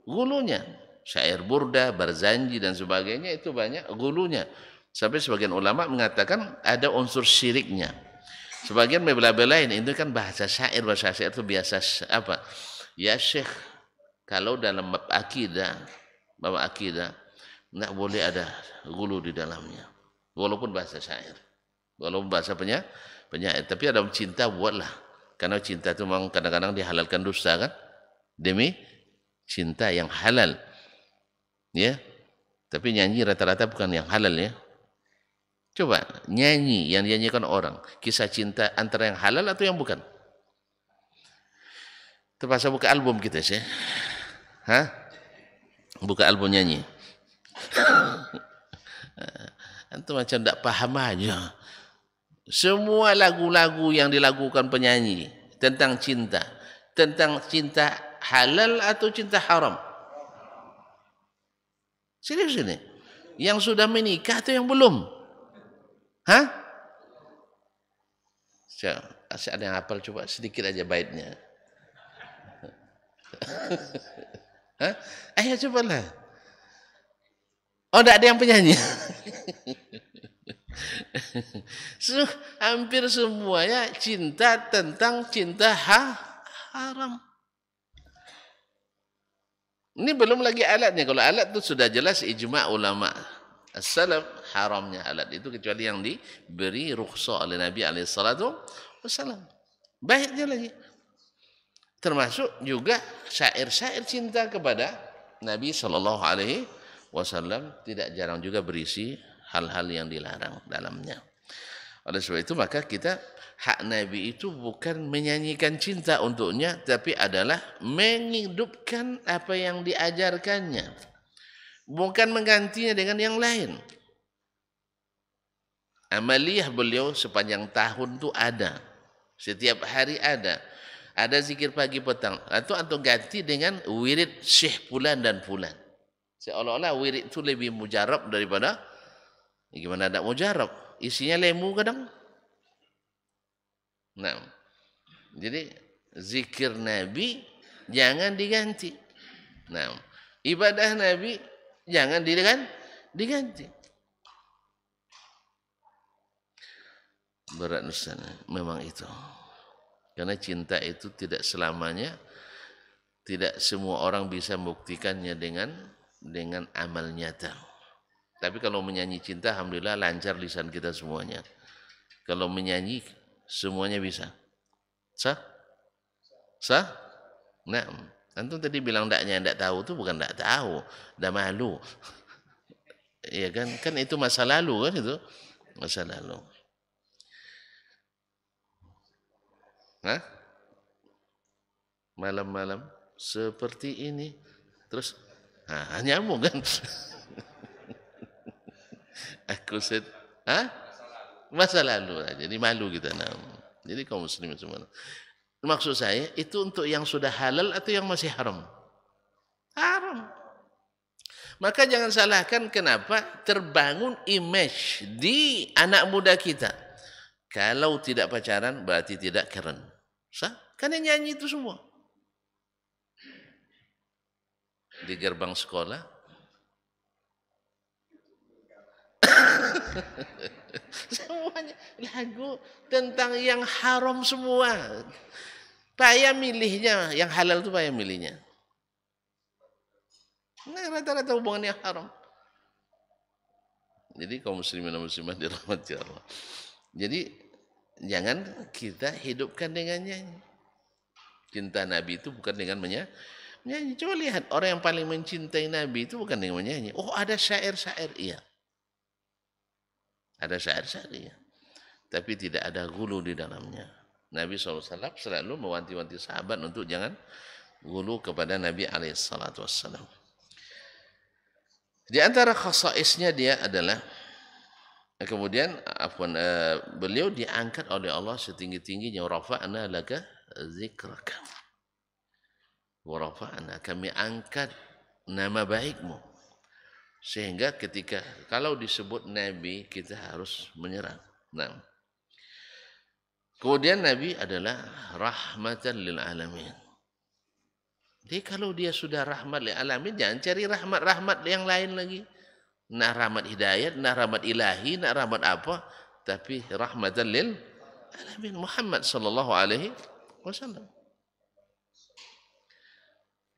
gulunya. Syair burda, berzanji dan sebagainya itu banyak gulunya. Sampai sebagian ulama mengatakan ada unsur syiriknya. Sebagian membela-belain itu kan bahasa syair itu biasa apa? Ya Syekh, kalau dalam bab akidah enggak boleh ada gulu di dalamnya. Walaupun bahasa syair. Walaupun bahasa penyair, tapi ada cinta buatlah. Karena cinta itu memang kadang-kadang dihalalkan dusta kan? Demi cinta yang halal. Ya. Tapi nyanyi rata-rata bukan yang halal ya. Coba nyanyi yang dinyanyikan orang, kisah cinta antara yang halal atau yang bukan. Terpaksa buka album kita sih. Hah? Buka album nyanyi. Antum macam tak paham aja. Semua lagu-lagu yang dilakukan penyanyi tentang cinta halal atau cinta haram? Serius ini? Yang sudah menikah atau yang belum? Hah? Ada yang hafal coba sedikit aja baitnya. Hah? Ayo cobalah. Oh, tidak ada yang penyanyi. Hampir semuanya cinta tentang cinta haram. Ini belum lagi alatnya. Kalau alat itu sudah jelas ijma' ulama as-salaf haramnya alat itu kecuali yang diberi rukhsah oleh Nabi SAW. Baiknya lagi. Termasuk juga syair-syair cinta kepada Nabi SAW tidak jarang juga berisi hal-hal yang dilarang dalamnya. Oleh sebab itu maka kita hak Nabi itu bukan menyanyikan cinta untuknya, tapi adalah menghidupkan apa yang diajarkannya. Bukan menggantinya dengan yang lain. Amaliyah beliau sepanjang tahun itu ada. Setiap hari ada. Ada zikir pagi petang. Atau ganti dengan wirid syekh fulan dan fulan. Seolah-olah wirid itu lebih mujarab daripada gimana tak mujarab. Isinya lemu kadang. Nah, jadi zikir Nabi jangan diganti. Nah, ibadah Nabi jangan diganti. Berat Ustaz, memang itu. Karena cinta itu tidak selamanya, tidak semua orang bisa membuktikannya dengan amal nyata. Tapi kalau menyanyi cinta, alhamdulillah lancar lisan kita semuanya. Kalau menyanyi, semuanya bisa. Sah? Sah? Nah, antum tadi bilang tidak tahu itu bukan tidak tahu, dah malu. Ya kan? Kan itu masa lalu kan itu. Masa lalu. Hah? Malam-malam seperti ini. Terus nyambung kan? Aku masa lalu. Jadi malu kita. Jadi kaum muslimin semua. Maksud saya itu untuk yang sudah halal atau yang masih haram? Haram. Maka jangan salahkan kenapa terbangun image di anak muda kita. Kalau tidak pacaran berarti tidak keren. Sah? Karena nyanyi itu semua. Di gerbang sekolah. Semuanya lagu tentang yang haram semua. Payah milihnya, yang halal itu payah milihnya. Nah, rata-rata hubungan yang haram. Jadi kaum muslimin dan muslimat dirahmati Allah. Jadi jangan kita hidupkan dengan nyanyi. Cinta Nabi itu bukan dengan menyanyi. Coba lihat orang yang paling mencintai Nabi itu bukan dengan menyanyi. Oh, ada syair-syair, iya. Ada syair-syair, iya. Tapi tidak ada gulu di dalamnya. Nabi SAW selalu mewanti-wanti sahabat untuk jangan gulu kepada Nabi SAW. Di antara khasaisnya dia adalah kemudian beliau diangkat oleh Allah setinggi-tingginya, rafa'na laka zikraka. Wa rafa'na, kami angkat nama baikmu. Sehingga kalau disebut Nabi kita harus menyerah. Nah, kemudian Nabi adalah rahmatan lil alamin. Jadi kalau dia sudah rahmat lil alamin, jangan cari rahmat-rahmat yang lain lagi. Nak rahmat hidayat, nak rahmat ilahi, nak rahmat apa, tapi rahmatan lil alamin Muhammad sallallahu alaihi wasallam.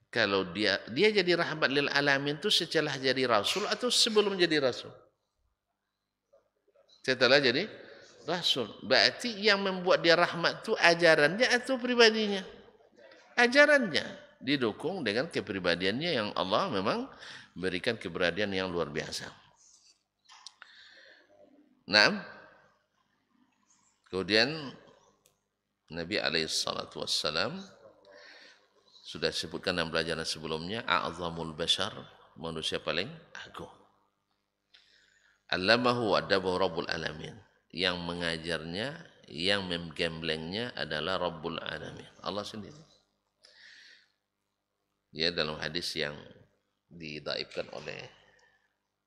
Kalau dia jadi rahmat lil alamin itu setelah jadi rasul atau sebelum jadi rasul? Setelah jadi rasul. Berarti yang membuat dia rahmat itu ajarannya atau pribadinya? Ajarannya. didukung dengan kepribadiannya yang Allah memang berikan kepribadian yang luar biasa. Nah, kemudian Nabi alaihissalatu wassalam sudah disebutkan dalam pelajaran sebelumnya, a'zamul bashar, manusia paling agung. Allamahu adabahu rabbul alamin. Yang mengajarnya, yang menggemblengnya adalah Rabbul alamin, Allah sendiri. Ya, dalam hadis yang didhaifkan oleh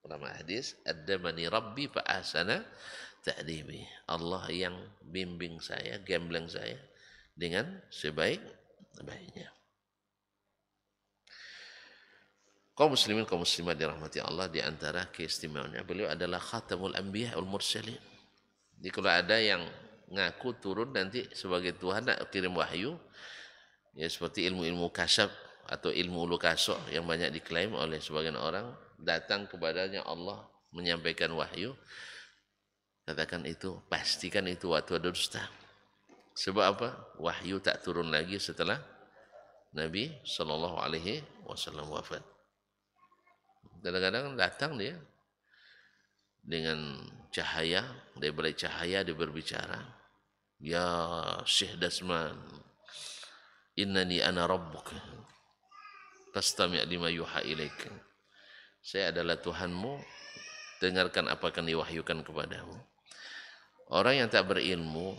ulama hadis, addabani rabbi fa ahsana ta'dibi. Allah yang bimbing saya, gembleng saya dengan sebaik-baiknya. Kaum muslimin, kaum muslimat dirahmati Allah, di antara keistimewaannya beliau adalah khatamul anbiya wal mursalin. Jadi kalau ada yang ngaku turun nanti sebagai Tuhan nak kirim wahyu, ya seperti ilmu-ilmu kasyaf atau ilmu ulu kasok yang banyak diklaim oleh sebagian orang, datang kepadanya Allah menyampaikan wahyu, katakan itu, pastikan itu waktu ada dusta. Sebab apa? Wahyu tak turun lagi setelah Nabi SAW wafat. Kadang-kadang datang dia dengan cahaya, daripada cahaya dia berbicara, ya Syekh Dasman, innani ana rabbuk fastami' lima yuha ilaik. Saya adalah Tuhanmu, dengarkan apa akan diwahyukan kepadamu. Orang yang tak berilmu,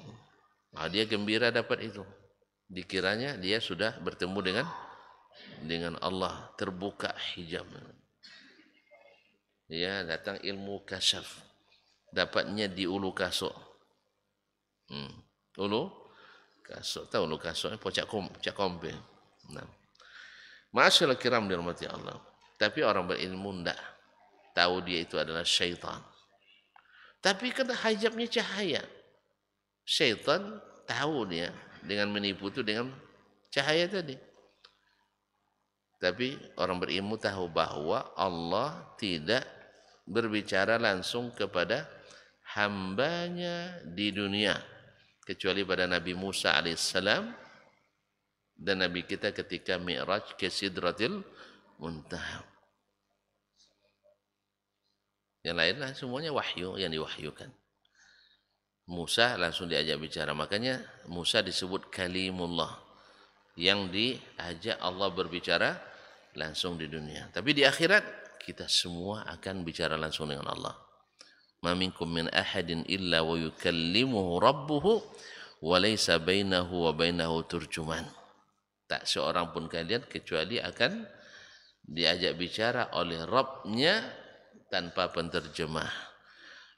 dia gembira dapat itu. Dikiranya dia sudah bertemu dengan Allah, terbuka hijab. Ya, datang ilmu kasyaf, dapatnya di ulu kasok. Ulu kasok, tahu ulu kasok? Pocak kompe. Nah, ma'asyiral kiram dirahmati Allah. Tapi orang berilmu tidak tahu dia itu adalah syaitan. Tapi kan hijabnya cahaya. Syaitan tahu dia dengan menipu itu dengan cahaya tadi. Tapi orang berilmu tahu bahwa Allah tidak berbicara langsung kepada hambanya di dunia, kecuali pada Nabi Musa alaihissalam dan Nabi kita ketika Mi'raj ke Sidratil Muntaha. Yang lainlah semuanya wahyu yang diwahyukan. Musa langsung diajak bicara, makanya Musa disebut kalimullah, yang diajak Allah berbicara langsung di dunia. Tapi di akhirat kita semua akan bicara langsung dengan Allah. Ma minkum min ahadin illa wa yukallimuhu rabbuhu wa laysa bainahu wa bainahu turjuman. Tak seorang pun kalian kecuali akan diajak bicara oleh Rabb-nya tanpa penterjemah.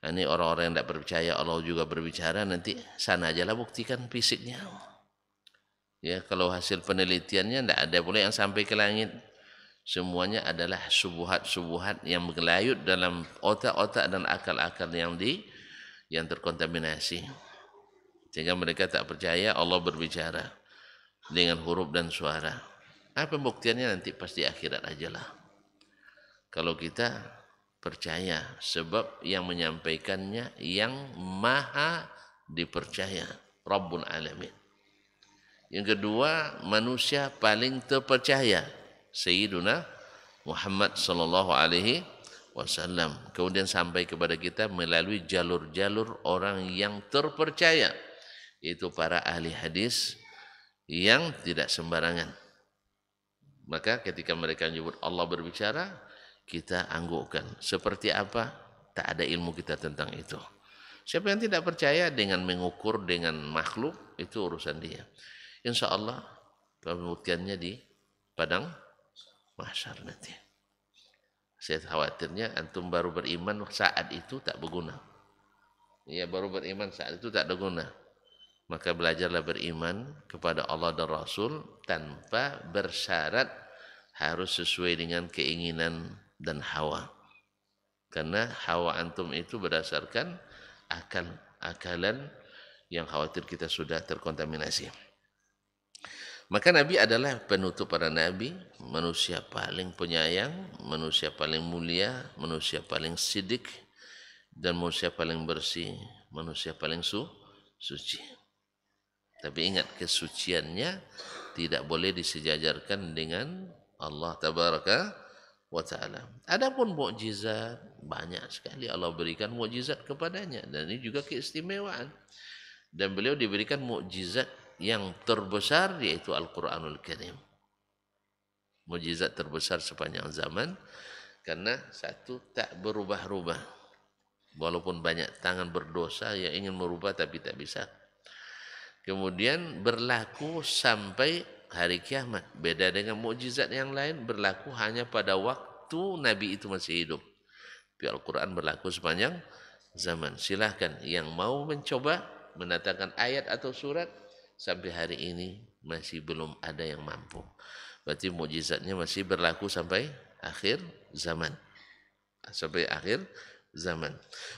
Ini orang-orang yang tidak percaya Allah juga berbicara, nanti sana ajalah buktikan fisiknya. Ya, kalau hasil penelitiannya tidak ada pula yang sampai ke langit. Semuanya adalah subuhat-subuhat yang menggelayut dalam otak-otak dan akal-akal yang terkontaminasi. Sehingga mereka tak percaya Allah berbicara dengan huruf dan suara. Apa pembuktiannya nanti pasti akhirat ajalah. Kalau kita percaya, sebab yang menyampaikannya yang maha dipercaya, Rabbul Alamin. Yang kedua, manusia paling terpercaya, Sayyiduna Muhammad sallallahu alaihi wasallam. Kemudian sampai kepada kita melalui jalur-jalur orang yang terpercaya, yaitu para ahli hadis yang tidak sembarangan. Maka ketika mereka menyebut Allah berbicara, kita anggukkan. Seperti apa? Tak ada ilmu kita tentang itu. Siapa yang tidak percaya dengan mengukur dengan makhluk, itu urusan dia. Insya Allah pembuktiannya di padang mahsyar nanti. Saya khawatirnya antum baru beriman saat itu tak berguna. Ya, baru beriman saat itu tak berguna. Maka belajarlah beriman kepada Allah dan Rasul tanpa bersyarat harus sesuai dengan keinginan dan hawa. Karena hawa antum itu berdasarkan akalan yang khawatir kita sudah terkontaminasi. Maka Nabi adalah penutup para nabi, manusia paling penyayang, manusia paling mulia, manusia paling sidik, dan manusia paling bersih, manusia paling suci. Tapi ingat, kesuciannya tidak boleh disejajarkan dengan Allah tabaraka wa ta'ala. Adapun mukjizat, banyak sekali Allah berikan mukjizat kepadanya, dan ini juga keistimewaan. Dan beliau diberikan mukjizat yang terbesar, yaitu Al-Quranul Karim. Mukjizat terbesar sepanjang zaman, karena satu, tak berubah-ubah. Walaupun banyak tangan berdosa yang ingin merubah tapi tak bisa. Kemudian berlaku sampai hari kiamat. Beda dengan mukjizat yang lain, berlaku hanya pada waktu Nabi itu masih hidup. Tapi Al-Quran berlaku sepanjang zaman. Silahkan yang mau mencoba mendatangkan ayat atau surat, sampai hari ini masih belum ada yang mampu. Berarti mukjizatnya masih berlaku sampai akhir zaman. Sampai akhir zaman.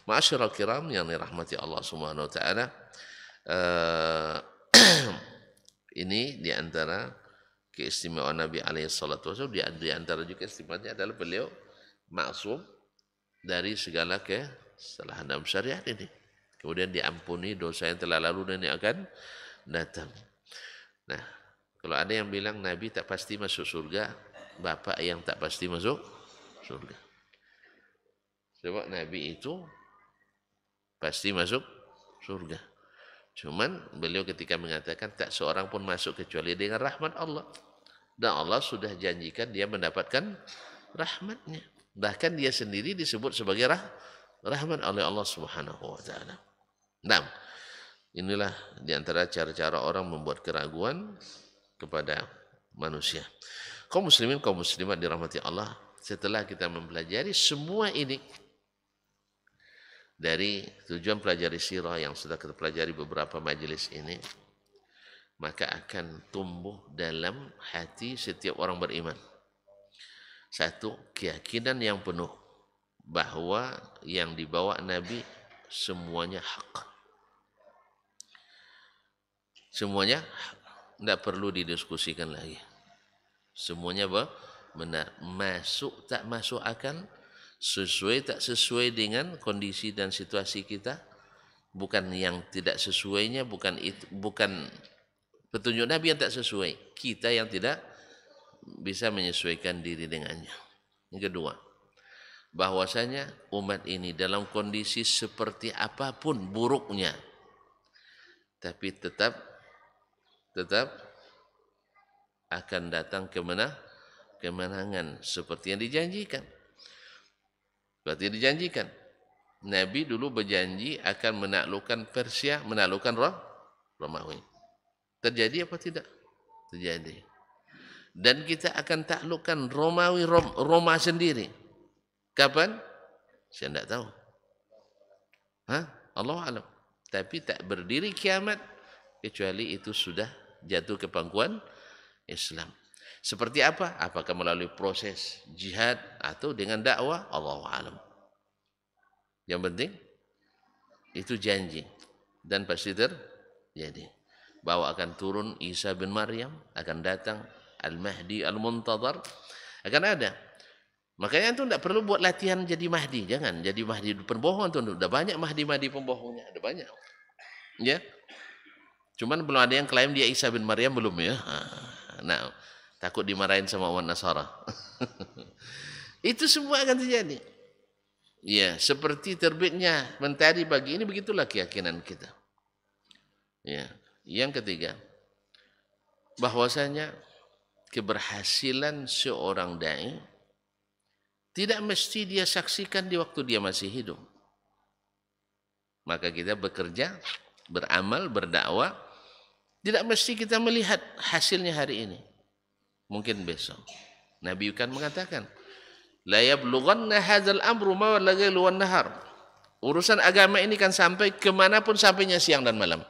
Ma'asyiral kiram yang dirahmati Allah Subhanahu wa taala, ini diantara keistimewaan Nabi alaihi salatu wasallam. Diantara juga istimewaannya adalah beliau maksum dari segala kesalahan dalam syariat ini. Kemudian diampuni dosa yang telah lalu dan yang akan datang. Nah, kalau ada yang bilang Nabi tak pasti masuk surga, bapak yang tak pasti masuk surga. Sebab Nabi itu pasti masuk surga. Cuman beliau ketika mengatakan tak seorang pun masuk kecuali dengan rahmat Allah. Dan Allah sudah janjikan dia mendapatkan rahmatnya. Bahkan dia sendiri disebut sebagai rahmat oleh Allah Subhanahu wa taala. Nah, inilah diantara cara-cara orang membuat keraguan kepada manusia. Kaum muslimin, kaum muslimat dirahmati Allah, setelah kita mempelajari semua ini, dari tujuan pelajari sirah yang sudah kita pelajari beberapa majelis ini, maka akan tumbuh dalam hati setiap orang beriman satu, keyakinan yang penuh bahwa yang dibawa Nabi semuanya hak. Semuanya tidak perlu didiskusikan lagi. Semuanya benar. Masuk tak masuk akal, sesuai tak sesuai dengan kondisi dan situasi kita, bukan yang tidak sesuainya, bukan petunjuk Nabi yang tak sesuai, kita yang tidak bisa menyesuaikan diri dengannya. Yang kedua, bahwasanya umat ini dalam kondisi seperti apapun buruknya, tapi tetap akan datang kemenangan seperti yang dijanjikan. Berarti dijanjikan. Nabi dulu berjanji akan menaklukkan Persia, menaklukkan Romawi. Terjadi apa tidak? Terjadi. Dan kita akan taklukkan Romawi, Roma sendiri. Kapan? Saya tidak tahu. Allah alam. Tapi tak berdiri kiamat kecuali itu sudah jatuh ke pangkuan Islam. Seperti apa? Apakah melalui proses jihad atau dengan dakwah? Allahu a'lam. Yang penting itu janji dan pasti terjadi. Bahwa akan turun Isa bin Maryam, akan datang Al-Mahdi Al-Muntadhar, akan ada. Makanya itu tidak perlu buat latihan jadi Mahdi. Jangan jadi Mahdi pembohong tuh. Sudah banyak Mahdi pembohongnya, ada banyak. Ya. Cuman belum ada yang klaim dia Isa bin Maryam, belum ya. Nah, takut dimarahin sama umat Nasara. Itu semua akan terjadi. Ya, seperti terbitnya mentari pagi ini, begitulah keyakinan kita. Ya, yang ketiga, bahwasanya keberhasilan seorang dai tidak mesti dia saksikan di waktu dia masih hidup. Maka kita bekerja, beramal, berdakwah, tidak mesti kita melihat hasilnya hari ini. Mungkin besok. Nabi kan mengatakan, la yablughanna hadzal amru ma wal-lail wan-nahar. Urusan agama ini kan sampai kemanapun sampainya siang dan malam.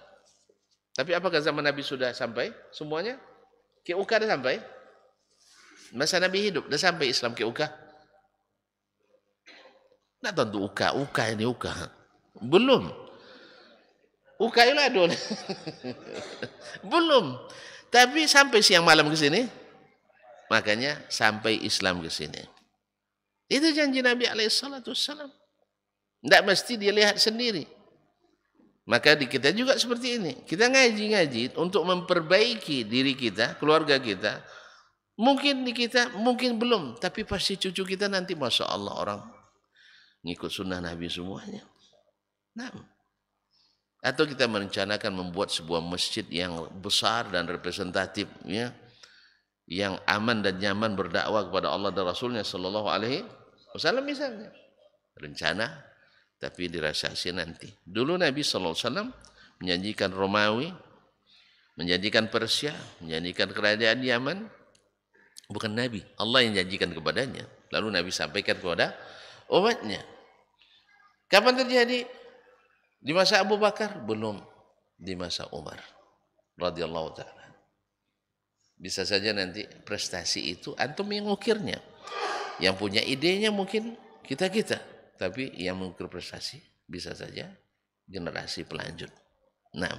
Tapi apakah zaman Nabi sudah sampai semuanya? KUK dah sampai? Masa Nabi hidup dah sampai Islam KUK? Nak tentu UK ini UK. Belum. UK itu adul. Belum. Tapi sampai siang malam ke sini. Makanya sampai Islam ke sini. Itu janji Nabi alaihissalatu wassalam. Tidak mesti dia lihat sendiri. Maka di kita juga seperti ini. Kita ngaji-ngaji untuk memperbaiki diri kita, keluarga kita. Mungkin di kita, mungkin belum. Tapi pasti cucu kita nanti, Masya Allah, orang ngikut sunnah Nabi semuanya. Nah, atau kita merencanakan membuat sebuah masjid yang besar dan representatif, ya, yang aman dan nyaman berdakwah kepada Allah dan Rasulnya Sallallahu Alaihi Wasallam misalnya. Rencana, tapi dirasasi nanti. Dulu Nabi Sallallahu Alaihi Wasallam menjanjikan Romawi, menjanjikan Persia, menjanjikan kerajaan Yaman. Bukan Nabi, Allah yang janjikan kepadanya. Lalu Nabi sampaikan kepada umatnya. Kapan terjadi? Di masa Abu Bakar? Belum. Di masa Umar radhiyallahu ta'ala. Bisa saja nanti prestasi itu antum yang mengukirnya. Yang punya idenya mungkin kita-kita. Tapi yang mengukir prestasi bisa saja generasi pelanjut. Nah,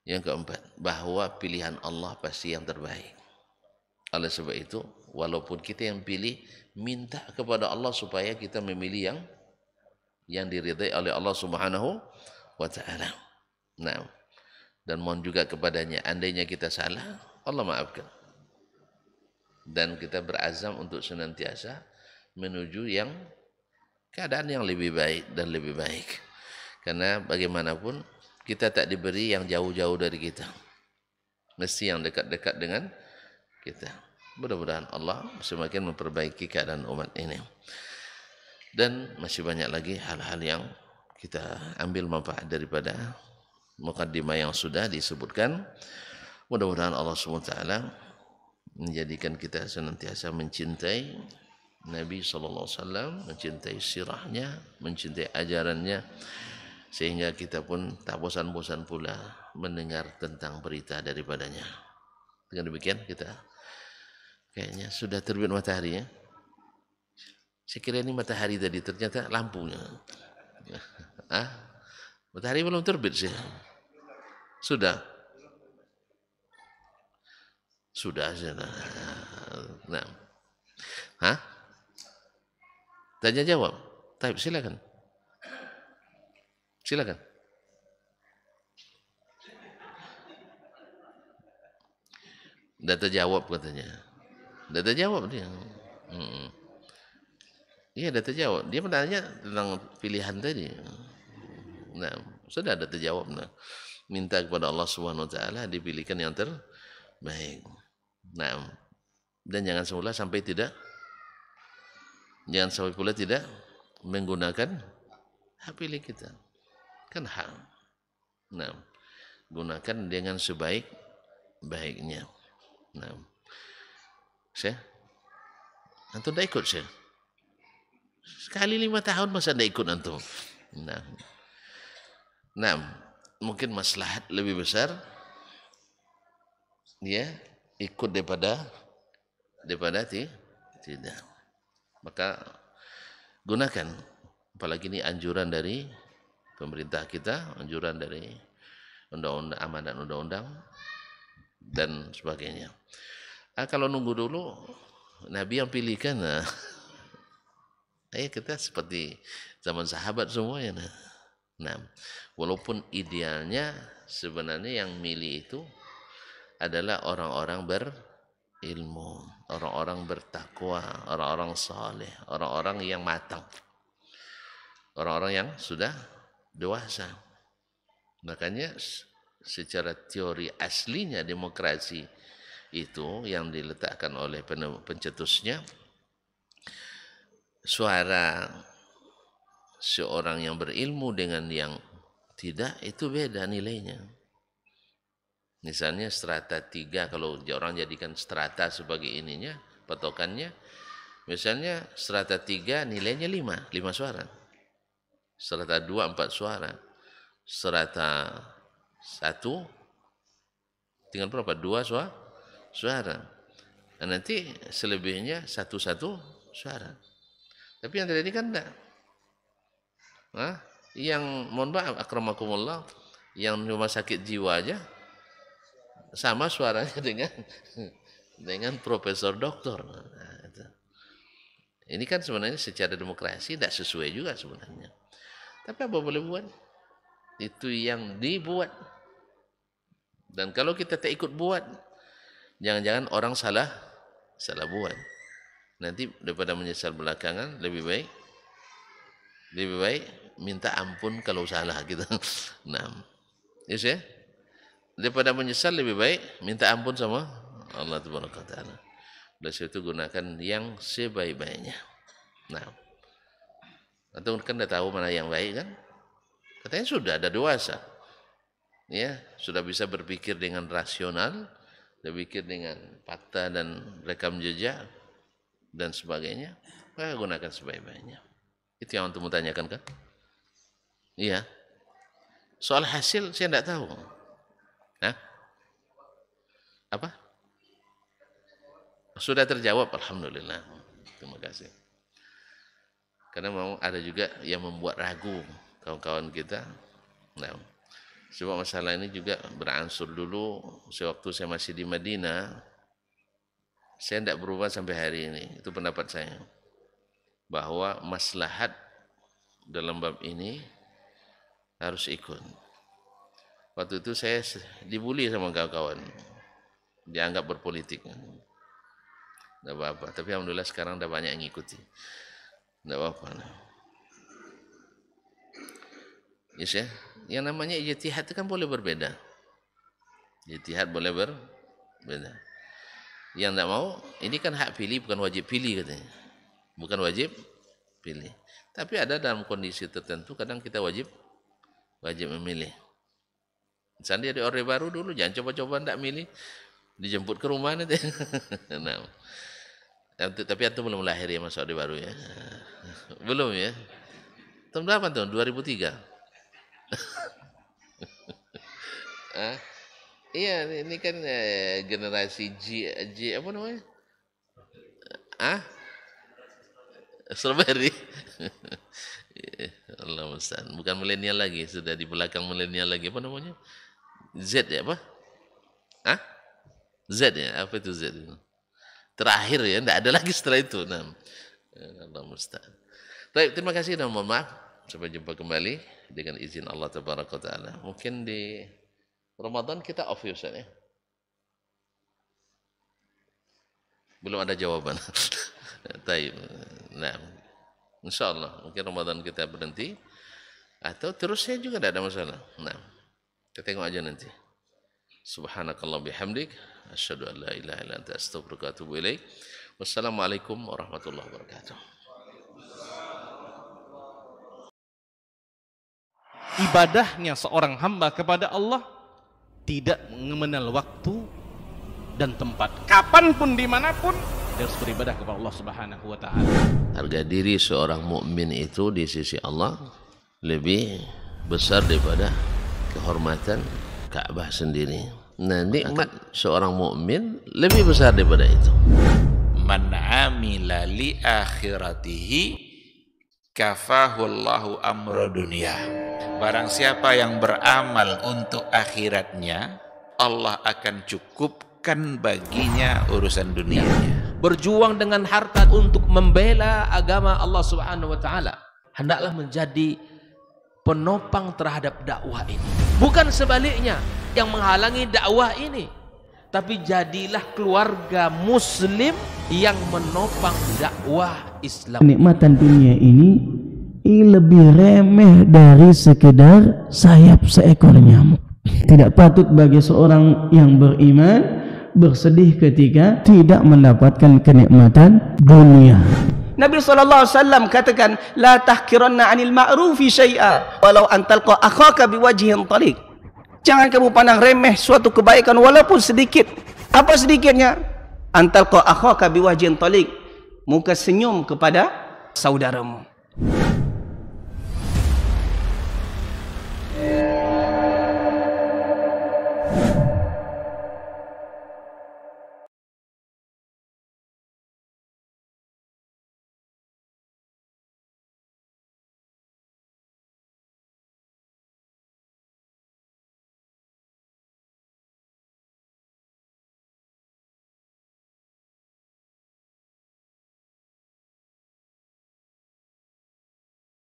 yang keempat, bahwa pilihan Allah pasti yang terbaik. Oleh sebab itu, walaupun kita yang pilih, minta kepada Allah supaya kita memilih yang diridai oleh Allah Subhanahu wa ta'ala. Nah, dan mohon juga kepadanya, andainya kita salah, Allah maafkan. Dan kita berazam untuk senantiasa menuju yang keadaan yang lebih baik dan lebih baik. Karena bagaimanapun kita tak diberi yang jauh-jauh dari kita. Mesti yang dekat-dekat dengan kita. Mudah-mudahan Allah semakin memperbaiki keadaan umat ini. Dan masih banyak lagi hal-hal yang kita ambil manfaat daripada mukaddimah yang sudah disebutkan. Mudah-mudahan Allah SWT menjadikan kita senantiasa mencintai Nabi SAW, mencintai sirahnya, mencintai ajarannya, sehingga kita pun tak bosan-bosan pula mendengar tentang berita daripadanya. Dengan demikian kita kayaknya sudah terbit matahari, ya. Saya kira ini matahari tadi, ternyata lampunya. Matahari belum terbit sih. Sudah. Sudah. Nah. Tanya jawab. Taib, silakan. Silakan. Data jawab katanya. Data jawab dia. Iya, data jawab. Dia bertanya tentang pilihan tadi. Nah, sudah data jawab. Nah, minta kepada Allah Subhanahu wa taala dipilihkan yang terbaik. Nah, dan jangan sampai pula tidak menggunakan hak pilih kita. Kan hak. Nah, gunakan dengan sebaik-baiknya. Nah, Syekh, antum tak ikut, Syekh? Sekali 5 tahun masa tidak ikut antum? Nah, mungkin maslahat lebih besar dia ikut daripada tidak. Maka gunakan, apalagi ini anjuran dari pemerintah kita, anjuran dari undang-undang, amanat undang-undang dan sebagainya. Kalau nunggu dulu Nabi yang pilihkan, kita seperti zaman sahabat semuanya. Nah, walaupun idealnya sebenarnya yang milih itu adalah orang-orang berilmu, orang-orang bertakwa, orang-orang saleh, orang-orang yang matang, orang-orang yang sudah dewasa. Makanya secara teori aslinya demokrasi itu yang diletakkan oleh pencetusnya, suara seorang yang berilmu dengan yang tidak itu beda nilainya. Misalnya strata 3, kalau orang jadikan strata sebagai ininya, patokannya, misalnya strata 3 nilainya 5 suara. Strata 2 4 suara. Strata 1 tinggal berapa? 2 suara. Dan nanti selebihnya 1 suara. Tapi yang terjadi kan enggak. Yang mohon maaf akramakumullah, yang rumah sakit jiwa aja sama suaranya dengan profesor doktor. Ini kan sebenarnya secara demokrasi tidak sesuai juga sebenarnya. Tapi apa boleh buat? itu yang dibuat. Dan kalau kita tak ikut buat, jangan-jangan orang salah buat. Nanti daripada menyesal belakangan, lebih baik minta ampun kalau salah gitu. Nah, yes ya. Daripada menyesal lebih baik minta ampun sama Allah Subhanahu wa taala. Oleh sebab itu gunakan yang sebaik-baiknya. Nah, atau kan dah tahu mana yang baik kan? Katanya sudah ada dewasa. Ya, sudah bisa berpikir dengan rasional, berpikir dengan fakta dan rekam jejak dan sebagainya. Maka gunakan sebaik-baiknya. Itu yang untuk tanyakan kan? Iya. Soal hasil saya tidak tahu. Hah? Apa? Sudah terjawab, alhamdulillah. Terima kasih. Karena mau ada juga yang membuat ragu kawan-kawan kita. Nah, sebab masalah ini juga beransur dulu sewaktu saya masih di Madinah. Saya tidak berubah sampai hari ini. Itu pendapat saya. Bahwa maslahat dalam bab ini harus ikut. Waktu itu saya dibully sama kawan-kawan. Dianggap berpolitik. Tidak apa-apa. Tapi alhamdulillah sekarang dah banyak yang ngikuti. Tidak apa-apa. Yes ya. Yang namanya ijtihad itu kan boleh berbeda. Ijtihad boleh berbeda. Yang tidak mau, ini kan hak pilih bukan wajib pilih katanya. Bukan wajib pilih. Tapi ada dalam kondisi tertentu kadang kita wajib memilih. Misalnya di Orde Baru dulu jangan coba-coba tidak milih, dijemput ke rumah nanti. Nah, tapi antum belum lahir ya masuk Orde Baru ya. Belum ya. Tahun berapa tuh? 2003. Iya, ini kan generasi G apa namanya? Strawberry. Allah musta'an. Bukan milenial lagi, sudah di belakang milenial lagi. Apa namanya? Z ya apa? Z ya? Apa itu Z? Terakhir ya, tidak ada lagi setelah itu. Nah, Allah musta'an. Baik, terima kasih dan mohon maaf. Sampai jumpa kembali dengan izin Allah Tabaraka wa Ta'ala. Mungkin di Ramadan kita off ya Ustaz ya? Belum ada jawaban. Taib. Nah, insyaallah mungkin Ramadan kita berhenti atau terusnya juga tidak ada masalah. Nah, kita tengok aja nanti. Subhanakallah bihamdik asyhadu an la ilaha illa anta astaghfiruka wa atubu ilaik. Wassalamualaikum warahmatullahi wabarakatuh. Ibadahnya seorang hamba kepada Allah tidak mengenal waktu dan tempat. Kapanpun, dimanapun, dia harus beribadah kepada Allah Subhanahu wa Ta'ala. Harga diri seorang mukmin itu di sisi Allah lebih besar daripada kehormatan Ka'bah sendiri. Nah, nikmat seorang mukmin lebih besar daripada itu. Man amila li akhiratihi kafahullahu amra dunia. Barang siapa yang beramal untuk akhiratnya, Allah akan cukupkan baginya urusan dunianya. Berjuang dengan harta untuk membela agama Allah Subhanahu wa Ta'ala, hendaklah menjadi penopang terhadap dakwah ini, bukan sebaliknya yang menghalangi dakwah ini. Tapi jadilah keluarga muslim yang menopang dakwah Islam. Kenikmatan dunia ini lebih remeh dari sekedar sayap seekor nyamuk. Tidak patut bagi seorang yang beriman bersedih ketika tidak mendapatkan kenikmatan dunia. Nabi SAW katakan, la tahkiranna 'anil ma'rufi syai'a walau an talqa akhaka biwajhin taliq. Jangan kamu pandang remeh suatu kebaikan walaupun sedikit. Apa sedikitnya? An talqa akhaka biwajhin taliq, muka senyum kepada saudaramu.